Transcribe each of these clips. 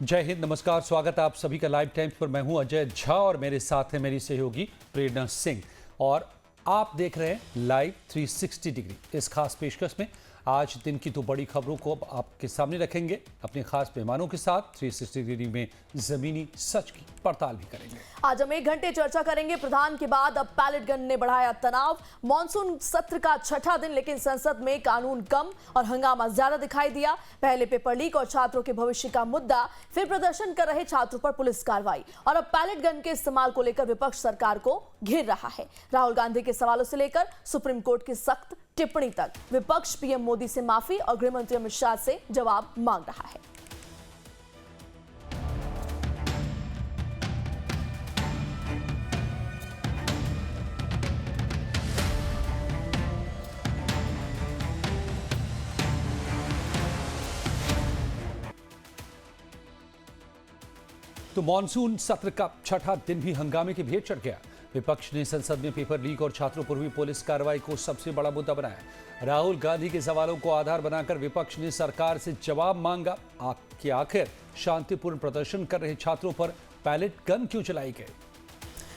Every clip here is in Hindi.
जय हिंद, नमस्कार, स्वागत है आप सभी का लाइव टाइम्स पर। मैं हूं अजय झा और मेरे साथ है मेरी सहयोगी प्रेरणा सिंह और आप देख रहे हैं लाइव 360 डिग्री। इस खास पेशकश में आज दिन की दो बड़ी खबरों को आपके सामने रखेंगे अपने खास मेहमानों के साथ। 360 डिग्री में जमीनी सच की पड़ताल भी करेंगे। आज हम 1 घंटे चर्चा करेंगे प्रधान के बाद अब पैलेट गन ने बढ़ाया तनाव। मॉनसून सत्र का छठा दिन, लेकिन संसद में कानून कम और हंगामा ज्यादा दिखाई दिया। पहले पेपर लीक और छात्रों के भविष्य का मुद्दा, फिर प्रदर्शन कर रहे छात्रों पर पुलिस कार्रवाई और अब पैलेट गन के इस्तेमाल को लेकर विपक्ष सरकार को घेर रहा है। राहुल गांधी के सवालों से लेकर सुप्रीम कोर्ट की सख्त टिप्पणी तक विपक्ष पीएम मोदी से माफी और गृह मंत्री अमित शाह से जवाब मांग रहा है। तो मॉनसून सत्र का छठा दिन भी हंगामे की भेंट चढ़ गया। विपक्ष ने संसद में पेपर लीक और छात्रों पर हुई पुलिस कार्रवाई को सबसे बड़ा मुद्दा बनाया। राहुल गांधी के सवालों को आधार बनाकर विपक्ष ने सरकार से जवाब मांगा कि आखिर शांतिपूर्ण प्रदर्शन कर रहे छात्रों पर पैलेट गन क्यों चलाई गई।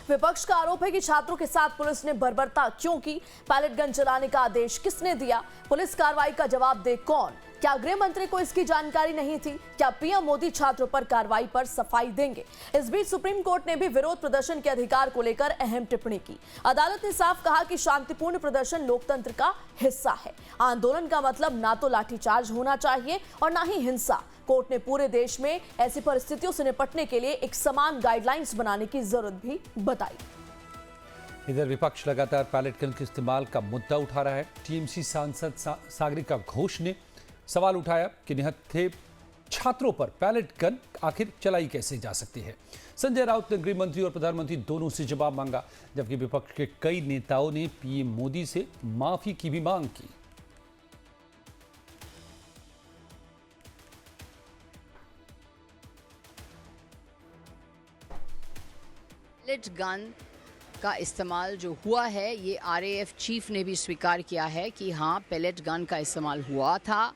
विपक्ष का आरोप है कि छात्रों के साथ पुलिस ने बर्बरता क्यों की, पैलेट गन चलाने का आदेश किसने दिया, पुलिस कार्रवाई का जवाब दे कौन, क्या गृह मंत्री को इसकी जानकारी नहीं थी, क्या पीएम मोदी छात्रों पर कार्रवाई पर सफाई देंगे। इस बीच सुप्रीम कोर्ट ने भी विरोध प्रदर्शन के अधिकार को लेकर अहम टिप्पणी की। अदालत ने साफ कहा कि शांतिपूर्ण प्रदर्शन लोकतंत्र का हिस्सा है। आंदोलन का मतलब ना तो लाठीचार्ज होना चाहिए और ना ही हिंसा। कोर्ट ने पूरे देश में ऐसी परिस्थितियों से निपटने के लिए एक समान गाइडलाइंस बनाने की जरूरत भी बताई। इधर विपक्ष लगातार पैलेट गन के इस्तेमाल का मुद्दा उठा रहा है। टीएमसी सांसद सागरिका घोष ने सवाल उठाया कि निहत्थे छात्रों पर पैलेट गन आखिर चलाई कैसे जा सकती है। संजय राउत ने गृह मंत्री और प्रधानमंत्री दोनों से जवाब मांगा, जबकि विपक्ष के कई नेताओं ने पीएम मोदी से माफी की भी मांग की। पैलेट गन का इस्तेमाल जो हुआ है, ये आरएएफ चीफ ने भी स्वीकार किया है कि हाँ, पैलेट गन का इस्तेमाल हुआ था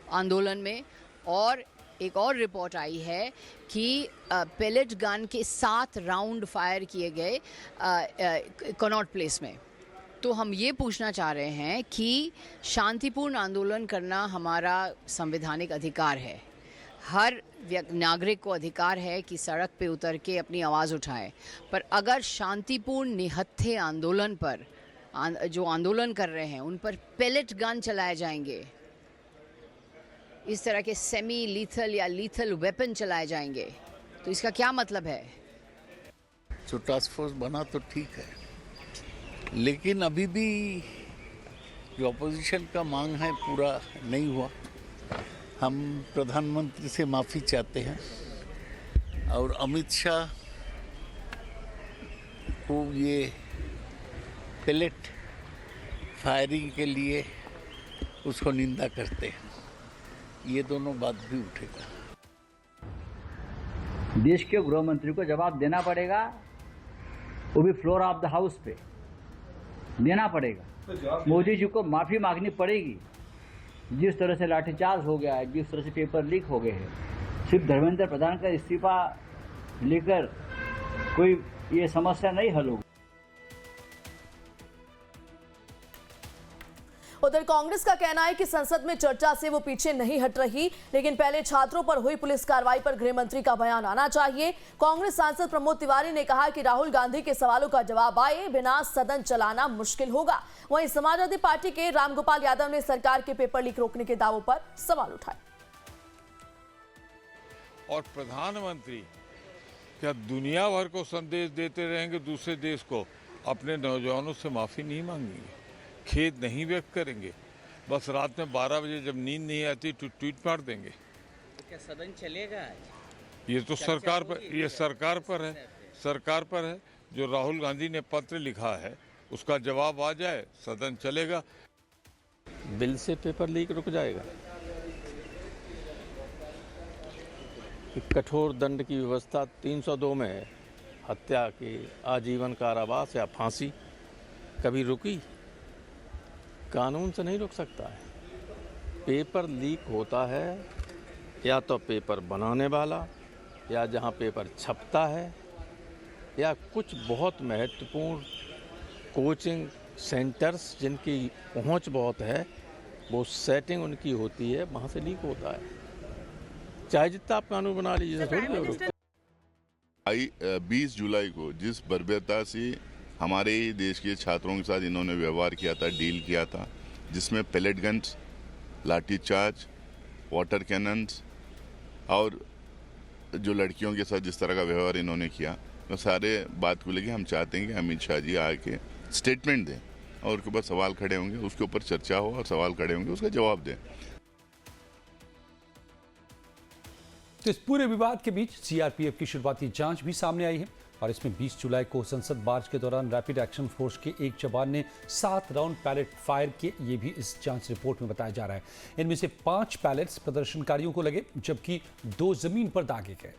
आंदोलन में। और एक और रिपोर्ट आई है कि पैलेट गन के 7 राउंड फायर किए गए कनॉट प्लेस में। तो हम ये पूछना चाह रहे हैं कि शांतिपूर्ण आंदोलन करना हमारा संवैधानिक अधिकार है। हर नागरिक को अधिकार है कि सड़क पे उतर के अपनी आवाज़ उठाए, पर अगर शांतिपूर्ण निहत्थे आंदोलन पर जो आंदोलन कर रहे हैं उन पर पैलेट गन चलाए जाएंगे, इस तरह के सेमी लीथल या लीथल वेपन चलाए जाएंगे, तो इसका क्या मतलब है। जो टास्क फोर्स बना तो ठीक है, लेकिन अभी भी जो अपोजिशन का मांग है पूरा नहीं हुआ। हम प्रधानमंत्री से माफ़ी चाहते हैं और अमित शाह को ये पैलेट फायरिंग के लिए उसको निंदा करते हैं। ये दोनों बात भी उठेगा। देश के गृह मंत्री को जवाब देना पड़ेगा, वो भी फ्लोर ऑफ द हाउस पे देना पड़ेगा। मोदी जी को माफ़ी मांगनी पड़ेगी। जिस तरह से लाठीचार्ज हो गया है, जिस तरह से पेपर लीक हो गए हैं, सिर्फ धर्मेंद्र प्रधान का इस्तीफा लेकर कोई ये समस्या नहीं हल होगी। उधर कांग्रेस का कहना है कि संसद में चर्चा से वो पीछे नहीं हट रही, लेकिन पहले छात्रों पर हुई पुलिस कार्रवाई पर गृह मंत्री का बयान आना चाहिए। कांग्रेस सांसद प्रमोद तिवारी ने कहा कि राहुल गांधी के सवालों का जवाब आए बिना सदन चलाना मुश्किल होगा। वहीं समाजवादी पार्टी के रामगोपाल यादव ने सरकार के पेपर लीक रोकने के दावों पर सवाल उठाए। और प्रधानमंत्री क्या दुनिया भर को संदेश देते रहेंगे दूसरे देश को, अपने नौजवानों से माफी नहीं मांगेंगे, खेद नहीं व्यक्त करेंगे, बस रात में 12 बजे जब नींद नहीं आती तो ट्वीट मार देंगे। तो क्या सदन चलेगा आज? ये तो सरकार पर है। जो राहुल गांधी ने पत्र लिखा है उसका जवाब आ जाए, सदन चलेगा। बिल से पेपर लीक रुक जाएगा। कठोर दंड की व्यवस्था 302 में है, हत्या की आजीवन कारावास या फांसी, कभी रुकी? कानून से नहीं रुक सकता है। पेपर लीक होता है या तो पेपर बनाने वाला या जहाँ पेपर छपता है या कुछ बहुत महत्वपूर्ण कोचिंग सेंटर्स जिनकी पहुँच बहुत है, वो सेटिंग उनकी होती है, वहाँ से लीक होता है। चाहे जितना आप कानून बना लीजिए थोड़ी। 20 जुलाई को जिस बर्बरता से हमारे देश के छात्रों के साथ इन्होंने व्यवहार किया था, डील किया था, जिसमें पैलेट गन्स, लाठीचार्ज, वाटर कैनन्स और जो लड़कियों के साथ जिस तरह का व्यवहार इन्होंने किया, तो सारे बात को लेके हम चाहते हैं कि अमित शाह जी आके स्टेटमेंट दें और उनके ऊपर सवाल खड़े होंगे, उसके ऊपर चर्चा हो और सवाल खड़े होंगे, उसका जवाब दें। तो इस पूरे विवाद के बीच सीआरपीएफ की शुरुआती जांच भी सामने आई है और इसमें 20 जुलाई को संसद मार्च के दौरान रैपिड एक्शन फोर्स के एक जवान ने 7 राउंड पैलेट फायर किए, ये भी इस जांच रिपोर्ट में बताया जा रहा है। इनमें से 5 पैलेट्स प्रदर्शनकारियों को लगे जबकि 2 जमीन पर दागे गए।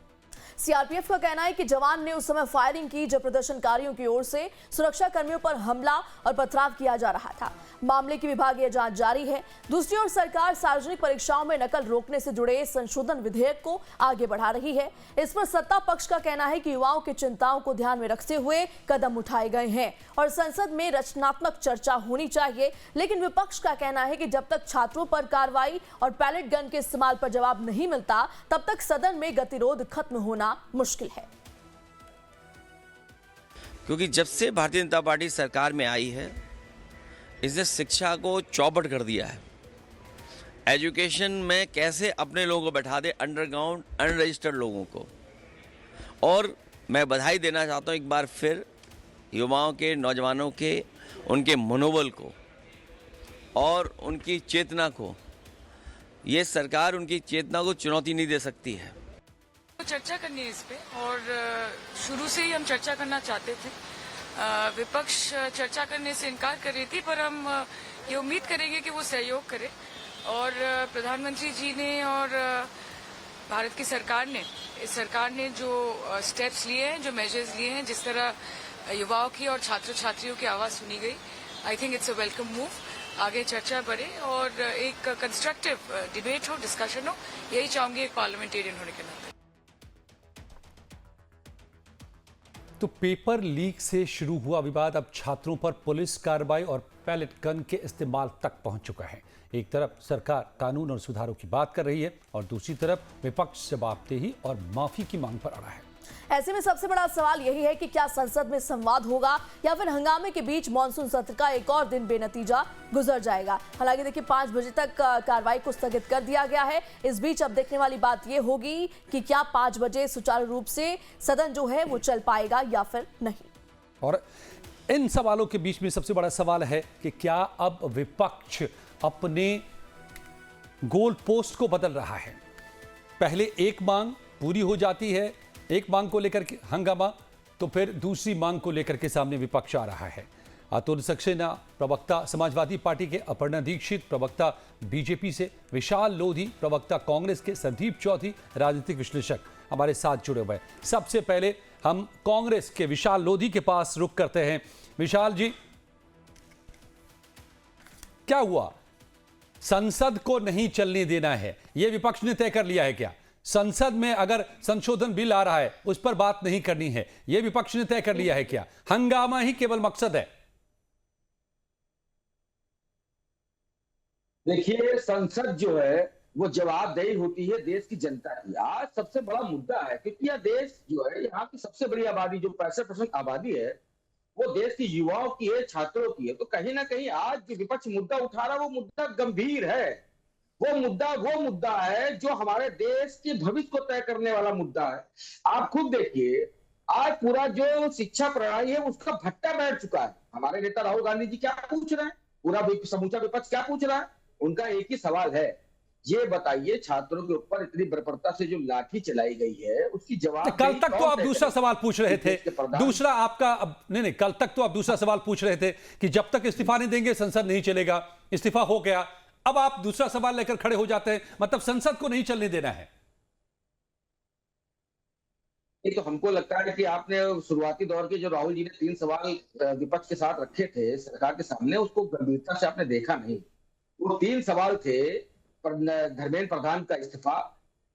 सीआरपीएफ का कहना है कि जवान ने उस समय फायरिंग की जब प्रदर्शनकारियों की ओर से सुरक्षा कर्मियों पर हमला और पथराव किया जा रहा था। मामले की विभागीय जांच जारी है। दूसरी ओर सरकार सार्वजनिक परीक्षाओं में नकल रोकने से जुड़े संशोधन विधेयक को आगे बढ़ा रही है। इस पर सत्ता पक्ष का कहना है कि युवाओं की चिंताओं को ध्यान में रखते हुए कदम उठाए गए हैं और संसद में रचनात्मक चर्चा होनी चाहिए, लेकिन विपक्ष का कहना है कि जब तक छात्रों पर कार्रवाई और पैलेट गन के इस्तेमाल पर जवाब नहीं मिलता तब तक सदन में गतिरोध खत्म होना मुश्किल है। क्योंकि जब से भारतीय जनता पार्टी सरकार में आई है, इसने शिक्षा को चौपट कर दिया है। एजुकेशन में कैसे अपने लोगों को बैठा दे, अंडरग्राउंड अनरजिस्टर्ड लोगों को। और मैं बधाई देना चाहता हूँ एक बार फिर युवाओं के, नौजवानों के, उनके मनोबल को और उनकी चेतना को। ये सरकार उनकी चेतना को चुनौती नहीं दे सकती है। चर्चा करनी है इस पे और शुरू से ही हम चर्चा करना चाहते थे। विपक्ष चर्चा करने से इनकार कर रही थी, पर हम ये उम्मीद करेंगे कि वो सहयोग करे। और प्रधानमंत्री जी ने और भारत की सरकार ने जो स्टेप्स लिए हैं, जो मेजर्स लिए हैं, जिस तरह युवाओं की और छात्र छात्रियों की आवाज़ सुनी गई, I think it's a welcome move. आगे चर्चा बढ़े और एक कंस्ट्रक्टिव डिबेट हो, डिस्कशन हो। यही चाहूंगी एक पार्लियामेंटेरियन होने के नाते। तो पेपर लीक से शुरू हुआ विवाद अब छात्रों पर पुलिस कार्रवाई और पैलेट गन के इस्तेमाल तक पहुंच चुका है। एक तरफ सरकार कानून और सुधारों की बात कर रही है और दूसरी तरफ विपक्ष जवाबदेही और माफी की मांग पर अड़ा है। ऐसे में सबसे बड़ा सवाल यही है कि क्या संसद में संवाद होगा या फिर हंगामे के बीच मॉनसून सत्र का एक और दिन बेनतीजा गुजर जाएगा। हालांकि देखिए 5 बजे तक कार्रवाई को स्थगित कर दिया गया है। इस बीच अब देखने वाली बात यह होगी कि क्या 5 बजे सुचारू रूप से सदन जो है वो चल पाएगा या फिर नहीं। और इन सवालों के बीच में सबसे बड़ा सवाल है कि क्या अब विपक्ष अपने गोल पोस्ट को बदल रहा है। पहले एक मांग पूरी हो जाती है, एक मांग को लेकर के हंगामा, तो फिर दूसरी मांग को लेकर के सामने विपक्ष आ रहा है। अतुल सक्सेना प्रवक्ता समाजवादी पार्टी के, अपर्णा दीक्षित प्रवक्ता बीजेपी से, विशाल लोधी प्रवक्ता कांग्रेस के, संदीप चौधरी राजनीतिक विश्लेषक हमारे साथ जुड़े हुए हैं। सबसे पहले हम कांग्रेस के विशाल लोधी के पास रुख करते हैं। विशाल जी, क्या हुआ? संसद को नहीं चलने देना है, यह विपक्ष ने तय कर लिया है क्या? संसद में अगर संशोधन बिल आ रहा है उस पर बात नहीं करनी है, यह विपक्ष ने तय कर लिया है क्या? हंगामा ही केवल मकसद है? देखिए, संसद जो है वो जवाबदेही होती है देश की जनता की। आज सबसे बड़ा मुद्दा है क्योंकि यह देश जो है, यहाँ की सबसे बड़ी आबादी जो 65% आबादी है वो देश की युवाओं की है, छात्रों की है। तो कहीं ना कहीं आज जो विपक्ष मुद्दा उठा रहा है वो मुद्दा गंभीर है। वो मुद्दा है जो हमारे देश के भविष्य को तय करने वाला मुद्दा है। आप खुद देखिए, आज पूरा जो शिक्षा प्रणाली है उसका भट्टा बैठ चुका है। हमारे नेता राहुल गांधी जी क्या पूछ रहे हैं, पूरा समूचा विपक्ष क्या पूछ रहा है? उनका एक ही सवाल है, ये बताइए छात्रों के ऊपर इतनी बर्बरता से जो लाठी चलाई गई है उसकी जवाब। कल तक तो आप दूसरा सवाल पूछ रहे थे, दूसरा आपका नहीं, कल तक तो आप दूसरा सवाल पूछ रहे थे कि जब तक इस्तीफा नहीं देंगे संसद नहीं चलेगा। इस्तीफा हो गया, अब आप दूसरा सवाल लेकर खड़े हो जाते हैं, मतलब संसद को नहीं चलने देना है। तो हमको लगता है कि आपने शुरुआती दौर के जो राहुल जी ने 3 सवाल विपक्ष के साथ रखे थे सरकार के सामने, उसको गंभीरता से आपने देखा नहीं। वो 3 सवाल थे, धर्मेंद्र प्रधान का इस्तीफा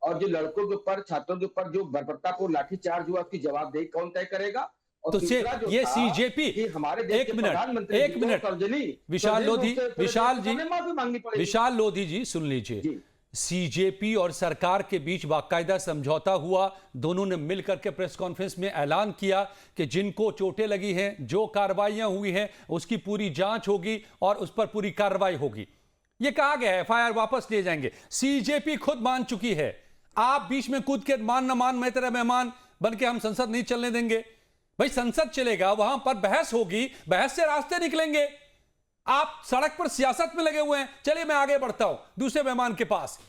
और जो लड़कों के ऊपर, छात्रों के ऊपर जो बर्बरतापूर्ण लाठीचार्ज हुआ, उसकी जवाबदेही कौन तय करेगा? और तो तीसरा जो ये था सीजेपी, कि हमारे देश एक के मिनट, प्रधानमंत्री एक जी को मिनट, सौजन्य विशाल लोधी, रूप से विशाल जी, हमें माफी मांगनी पड़ेगी। विशाल लोधी जी सुन लीजिए, सीजेपी और सरकार के बीच बाकायदा समझौता हुआ। दोनों ने मिलकर के प्रेस कॉन्फ्रेंस में ऐलान किया कि जिनको चोटें लगी हैं, जो कार्रवाइयां हुई हैं, उसकी पूरी जांच होगी और उस पर पूरी कार्रवाई होगी। यह कहा गया है, एफआईआर वापस लिए जाएंगे। सीजेपी खुद मान चुकी है। आप बीच में कूद के मान न मान, मैं तेरा मेहमान बन के हम संसद नहीं चलने देंगे। भाई संसद चलेगा, वहां पर बहस होगी, बहस से रास्ते निकलेंगे। आप सड़क पर सियासत में लगे हुए हैं। चलिए मैं आगे बढ़ता हूं दूसरे मेहमान के पास।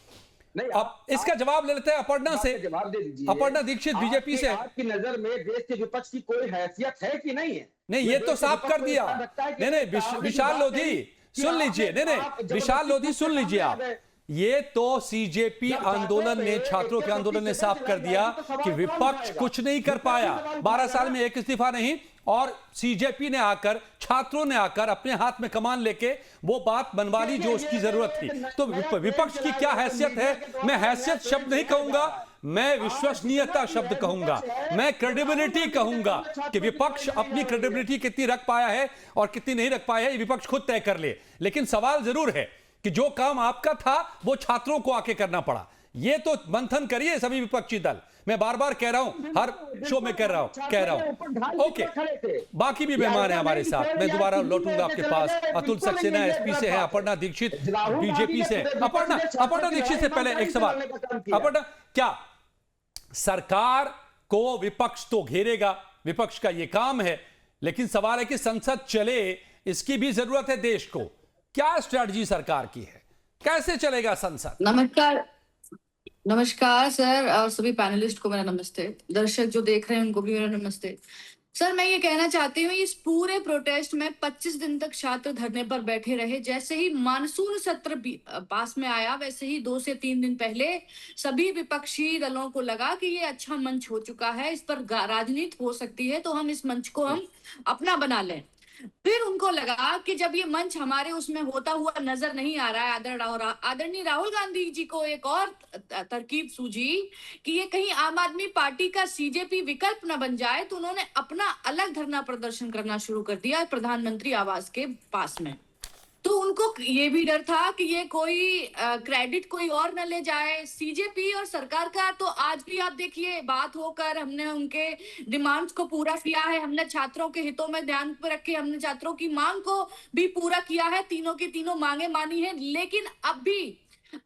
नहीं, अब इसका जवाब ले लेते हैं अपर्णा से। जवाब दे दीजिए। अपर्णा दीक्षित बीजेपी से। आपकी नजर में देश के विपक्ष की कोई हैसियत है कि नहीं है? नहीं, ये तो साफ कर दिया। नहीं नहीं, विशाल लोधी सुन लीजिए। नहीं नहीं, विशाल लोधी सुन लीजिए आप। ये तो सीजेपी आंदोलन ने, छात्रों के आंदोलन ने साफ कर दिया कि विपक्ष कुछ नहीं कर पाया। 12 साल में एक इस्तीफा नहीं, और सीजेपी ने आकर, छात्रों ने आकर अपने हाथ में कमान लेके वो बात बनवा ली जो उसकी जरूरत थी। तो विपक्ष की क्या हैसियत है? मैं हैसियत शब्द नहीं कहूंगा, मैं विश्वसनीयता शब्द कहूंगा, मैं क्रेडिबिलिटी कहूंगा कि विपक्ष अपनी क्रेडिबिलिटी कितनी रख पाया है और कितनी नहीं रख पाया है, ये विपक्ष खुद तय कर ले। लेकिन सवाल जरूर है कि जो काम आपका था वो छात्रों को आके करना पड़ा। ये तो मंथन करिए सभी विपक्षी दल। मैं बार बार कह रहा हूं, हर शो में कह रहा हूं। ओके, बाकी भी मेहमान हैं हमारे साथ। मैं दोबारा लौटूंगा आपके पास। अतुल सक्सेना एसपी से हैं, अपर्णा दीक्षित बीजेपी से। अपर्णा दीक्षित से पहले एक सवाल। अपर्णा, क्या सरकार को विपक्ष तो घेरेगा, विपक्ष का यह काम है, लेकिन सवाल है कि संसद चले, इसकी भी जरूरत है देश को। क्या स्ट्रेटजी सरकार की है? कैसे चलेगा संसद? नमस्कार सर, और सभी पैनलिस्ट को मेरा नमस्ते। दर्शक जो देख रहे हैं उनको भी मेरा नमस्ते। सर मैं ये कहना चाहती हूँ, इस पूरे प्रोटेस्ट में 25 दिन तक छात्र धरने पर बैठे रहे। जैसे ही मानसून सत्र पास में आया, वैसे ही 2 से 3 दिन पहले सभी विपक्षी दलों को लगा कि ये अच्छा मंच हो चुका है, इस पर राजनीति हो सकती है, तो हम इस मंच को हम अपना बना लें। फिर उनको लगा कि जब ये मंच हमारे उसमें होता हुआ नजर नहीं आ रहा है, आदरणीय राहुल गांधी जी को एक और तरकीब सूझी कि ये कहीं आम आदमी पार्टी का सीजेपी विकल्प न बन जाए, तो उन्होंने अपना अलग धरना प्रदर्शन करना शुरू कर दिया प्रधानमंत्री आवास के पास में। तो उनको ये भी डर था कि ये कोई क्रेडिट कोई और न ले जाए। सीजेपी और सरकार का तो आज भी आप देखिए, बात होकर हमने उनके डिमांड्स को पूरा किया है, हमने छात्रों के हितों में ध्यान पर रखे, हमने छात्रों की मांग को भी पूरा किया है, तीनों की तीनों मांगे मानी है। लेकिन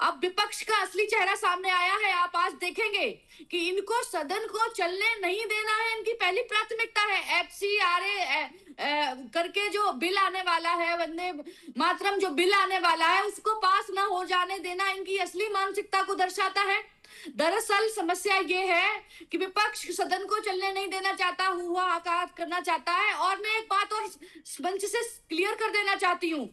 अब विपक्ष का असली चेहरा सामने आया है। आप आज देखेंगे कि इनको सदन को चलने नहीं देना है, इनकी पहली प्राथमिकता है। FCRA करके जो बिल आने वाला है, वंदे मातरम जो बिल आने वाला है, उसको पास ना हो जाने देना इनकी असली मानसिकता को दर्शाता है। दरअसल समस्या ये है कि विपक्ष सदन को चलने नहीं देना चाहता, हुआ आकात करना चाहता है। और मैं एक बात और मंच से क्लियर कर देना चाहती हूँ,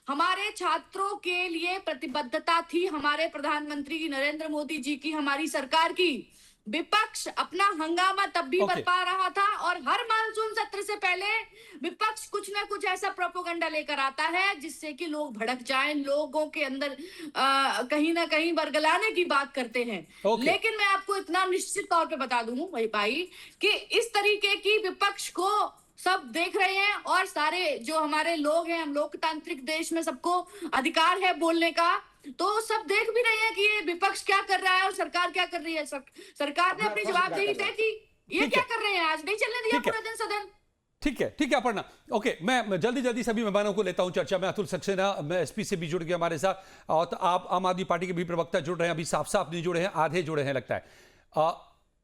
हमारे छात्रों के लिए प्रतिबद्धता थी हमारे प्रधानमंत्री नरेंद्र मोदी जी की, हमारी सरकार की। विपक्ष अपना हंगामा तब भी बरपा रहा था, और हर मानसून सत्र से पहले विपक्ष कुछ ना कुछ ऐसा प्रोपेगेंडा लेकर आता है जिससे कि लोग भड़क जाएं, लोगों के अंदर कहीं ना कहीं बरगलाने की बात करते हैं। लेकिन मैं आपको इतना निश्चित तौर पे बता दूं भाई कि इस तरीके की विपक्ष को सब देख रहे हैं, और सारे जो हमारे लोग हैं, हम लोकतांत्रिक देश में सबको अधिकार है बोलने का, तो सब देख भी रहे हैं कि ये विपक्ष क्या कर रहा है और सरकार क्या कर रही है। सरकार ने अपनी जवाबदेही तय की, ये क्या कर रहे हैं, आज नहीं चलने दिया पूरा दिन सदन। ठीक है अपर्णा। ओके, मैं जल्दी सभी मेहमानों को लेता हूं चर्चा में। अतुल सक्सेना एसपी से भी जुड़ गए हमारे साथ, और तो आप आम आदमी पार्टी के भी प्रवक्ता जुड़ रहे हैं। अभी साफ नहीं जुड़े हैं, आधे जुड़े हैं लगता है।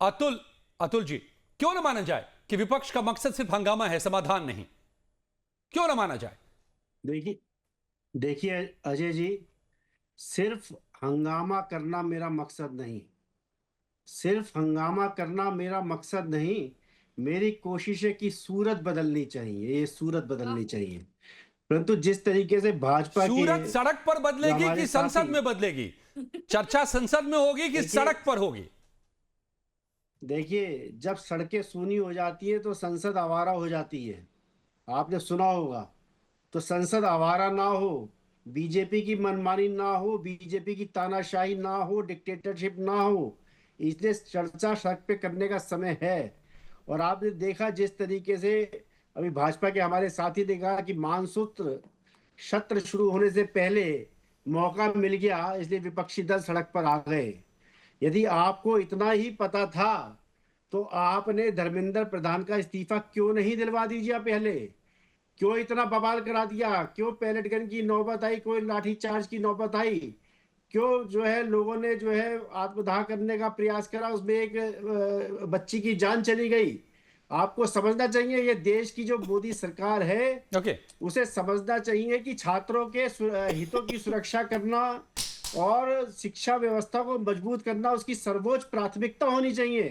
अतुल जी, क्यों ना माना जाए कि विपक्ष का मकसद सिर्फ हंगामा है, समाधान नहीं? क्यों ना माना जाए? देखिए अजय जी, सिर्फ हंगामा करना मेरा मकसद नहीं, सिर्फ हंगामा करना मेरा मकसद नहीं। मेरी कोशिश है कि सूरत बदलनी चाहिए, ये सूरत बदलनी चाहिए। परंतु जिस तरीके से भाजपा की सूरत सड़क पर बदलेगी कि संसद में बदलेगी? चर्चा संसद में होगी कि सड़क पर होगी? देखिए, जब सड़कें सूनी हो जाती है तो संसद आवारा हो जाती है। आपने सुना होगा। तो संसद आवारा ना हो, बीजेपी की मनमानी ना हो, बीजेपी की तानाशाही ना हो, डिक्टेटरशिप ना हो, इसलिए चर्चा सड़क पे करने का समय है। और आपने देखा जिस तरीके से अभी भाजपा के हमारे साथी ने कहा कि मानसूत्र सत्र शुरू होने से पहले मौका मिल गया, इसलिए विपक्षी दल सड़क पर आ गए। यदि आपको इतना ही पता था तो आपने धर्मेंद्र प्रधान का इस्तीफा क्यों नहीं दिलवा दीजिए पहले? क्यों इतना बवाल करा दिया? क्यों पैलेट गन की नौबत आई, कोई लाठीचार्ज की नौबत आई? क्यों जो है लोगों ने जो है आत्मदाह करने का प्रयास करा, उसमें एक बच्ची की जान चली गई। आपको समझना चाहिए ये देश की जो मोदी सरकार है उसे समझना चाहिए कि छात्रों के हितों की सुरक्षा करना और शिक्षा व्यवस्था को मजबूत करना उसकी सर्वोच्च प्राथमिकता होनी चाहिए।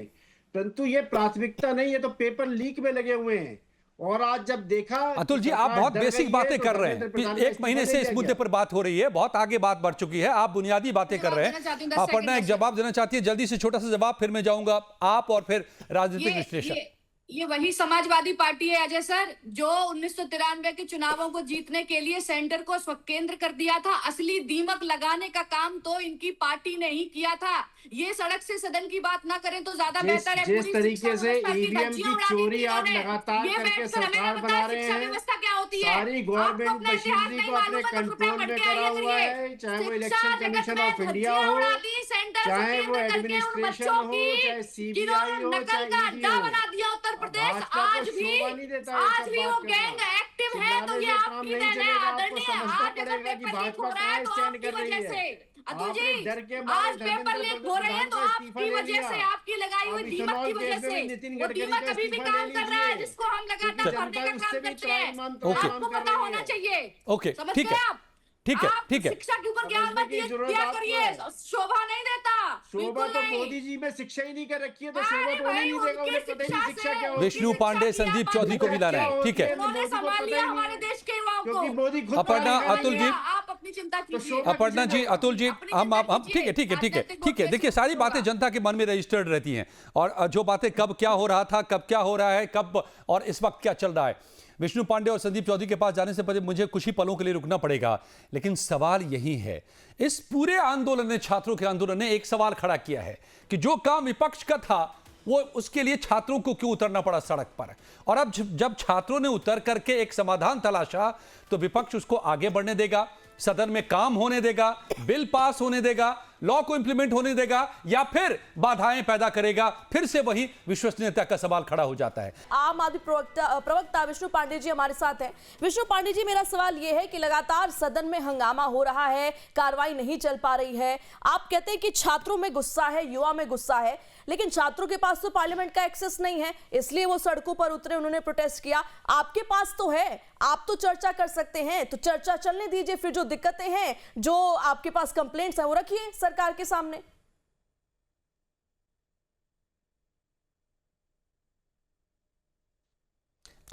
परंतु ये प्राथमिकता नहीं, ये तो पेपर लीक में लगे हुए हैं। और आज जब देखा अतुल जी, आप बहुत बेसिक बातें कर रहे हैं। एक महीने से इस मुद्दे पर बात हो रही है, बहुत आगे बात बढ़ चुकी है, आप बुनियादी बातें कर रहे हैं। अपर्णा एक जवाब देना चाहती है, जल्दी से छोटा सा जवाब, फिर मैं जाऊंगा आप और फिर राजनीतिक विश्लेषण। ये वही समाजवादी पार्टी है अजय सर, जो 1993 के चुनावों को जीतने के लिए सेंटर को स्वकेंद्र कर दिया था। असली दीमक लगाने का काम तो इनकी पार्टी ने ही किया था। ये सड़क से सदन की बात ना करें तो ज्यादा बेहतर है। जिस तरीके से ईवीएम की चोरी आप लगातार करके सरकार बना रहे हैं, व्यवस्था क्या होती है, सारी गवर्नमेंट मशीनरी को अपने कंट्रोल में करा हुआ है, चाहे वो इलेक्शन कमीशन ऑफ इंडिया हो, चाहे वो एडमिनिस्ट्रेशन हो, चाहे सीबीआई हो, चाहे ईडी हो। बना दिया उत्तर प्रदेश। आज भी वो गैंग एक्टिव है, तो ये आपकी देन है आदरणीय। आज अगर पेपर लीक हो रहा है तो आपकी वजह से। अतुल जी, आज पेपर लीक हो रहे हैं तो आपकी वजह से, आपकी लगाई हुई दीमक की वजह से। वो दीमक अभी भी काम कर रहा है जिसको हम लगातार भरने का काम करते हैं। आपको पता होना चाहिए। ओके, ठीक है, ठीक है, ठीक है। शिक्षा के ऊपर ज्ञान मत दिया करिए, शोभा नहीं देता। शोभा तो मोदी जी में शिक्षा ही नहीं कर रखी है, तो शोभा तो नहीं देगा, उन्हें पता ही नहीं शिक्षा क्या होती है। विष्णु पांडे, संदीप चौधरी को भी लाना है, ठीक है। उन्होंने संभाल लिया हमारे देश के युवाओं को। क्योंकि मोदी खुद अपर्णा, अतुल जी, आप अपनी चिंता कीजिए। अपर्णा जी, अतुल जी, हम ठीक है, ठीक है, ठीक है, ठीक है। देखिए, सारी बातें जनता के मन में रजिस्टर्ड रहती हैं, और जो बातें कब क्या हो रहा था, कब क्या हो रहा है, कब और इस वक्त क्या चल रहा है। विष्णु पांडे और संदीप चौधरी के पास जाने से पहले मुझे कुछ ही पलों के लिए रुकना पड़ेगा, लेकिन सवाल यही है, इस पूरे आंदोलन ने, छात्रों के आंदोलन ने एक सवाल खड़ा किया है कि जो काम विपक्ष का था वो उसके लिए छात्रों को क्यों उतरना पड़ा सड़क पर। और अब जब छात्रों ने उतर करके एक समाधान तलाशा तो विपक्ष उसको आगे बढ़ने देगा, सदन में काम होने देगा, बिल पास होने देगा, लॉ को इंप्लीमेंट होने देगा, या फिर बाधाएं पैदा करेगा। फिर से वही विश्वसनीयता का सवाल खड़ा हो जाता है। आम आदमी प्रवक्ता विष्णु पांडे जी हमारे साथ हैं। विष्णु पांडे जी, मेरा सवाल यह है कि लगातार सदन में हंगामा हो रहा है, कार्रवाई नहीं चल पा रही है। आप कहते हैं कि छात्रों में गुस्सा है, युवा में गुस्सा है, लेकिन छात्रों के पास तो पार्लियामेंट का एक्सेस नहीं है, इसलिए वो सड़कों पर उतरे, उन्होंने प्रोटेस्ट किया। आपके पास तो है, आप तो चर्चा कर सकते हैं, तो चर्चा चलने दीजिए। फिर जो दिक्कतें हैं, जो आपके पास कंप्लेंट्स हैं, वो रखिए सरकार के सामने।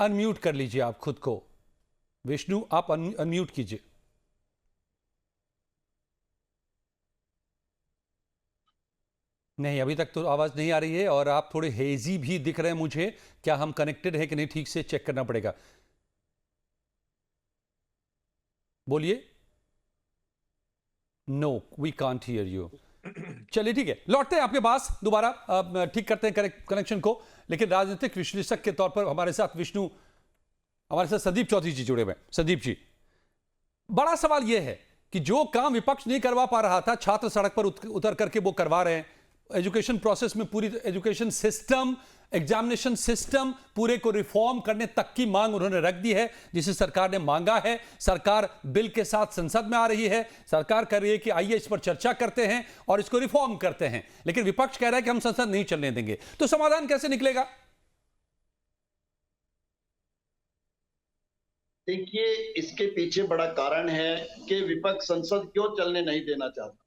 अनम्यूट कर लीजिए आप खुद को, विष्णु, आप अनम्यूट कीजिए। नहीं, अभी तक तो आवाज नहीं आ रही है, और आप थोड़े हेजी भी दिख रहे हैं मुझे। क्या हम कनेक्टेड है कि नहीं, ठीक से चेक करना पड़ेगा। बोलिए। No, we can't hear you. चलिए, ठीक है, लौटते हैं आपके पास दोबारा, ठीक करते हैं कनेक्शन को। लेकिन राजनीतिक विश्लेषक के तौर पर हमारे साथ विष्णु, हमारे साथ संदीप चौधरी जी जुड़े हुए हैं। संदीप जी, बड़ा सवाल यह है कि जो काम विपक्ष नहीं करवा पा रहा था, छात्र सड़क पर उतर करके वो करवा रहे हैं। एजुकेशन प्रोसेस में पूरी एजुकेशन सिस्टम, एग्जामिनेशन सिस्टम पूरे को रिफॉर्म करने तक की मांग उन्होंने रख दी है, जिसे सरकार ने मांगा है। सरकार बिल के साथ संसद में आ रही है, सरकार कह रही है कि आइए इस पर चर्चा करते हैं और इसको रिफॉर्म करते हैं, लेकिन विपक्ष कह रहा है कि हम संसद नहीं चलने देंगे। तो समाधान कैसे निकलेगा? देखिए, इसके पीछे बड़ा कारण है कि विपक्ष संसद क्यों चलने नहीं देना चाहता।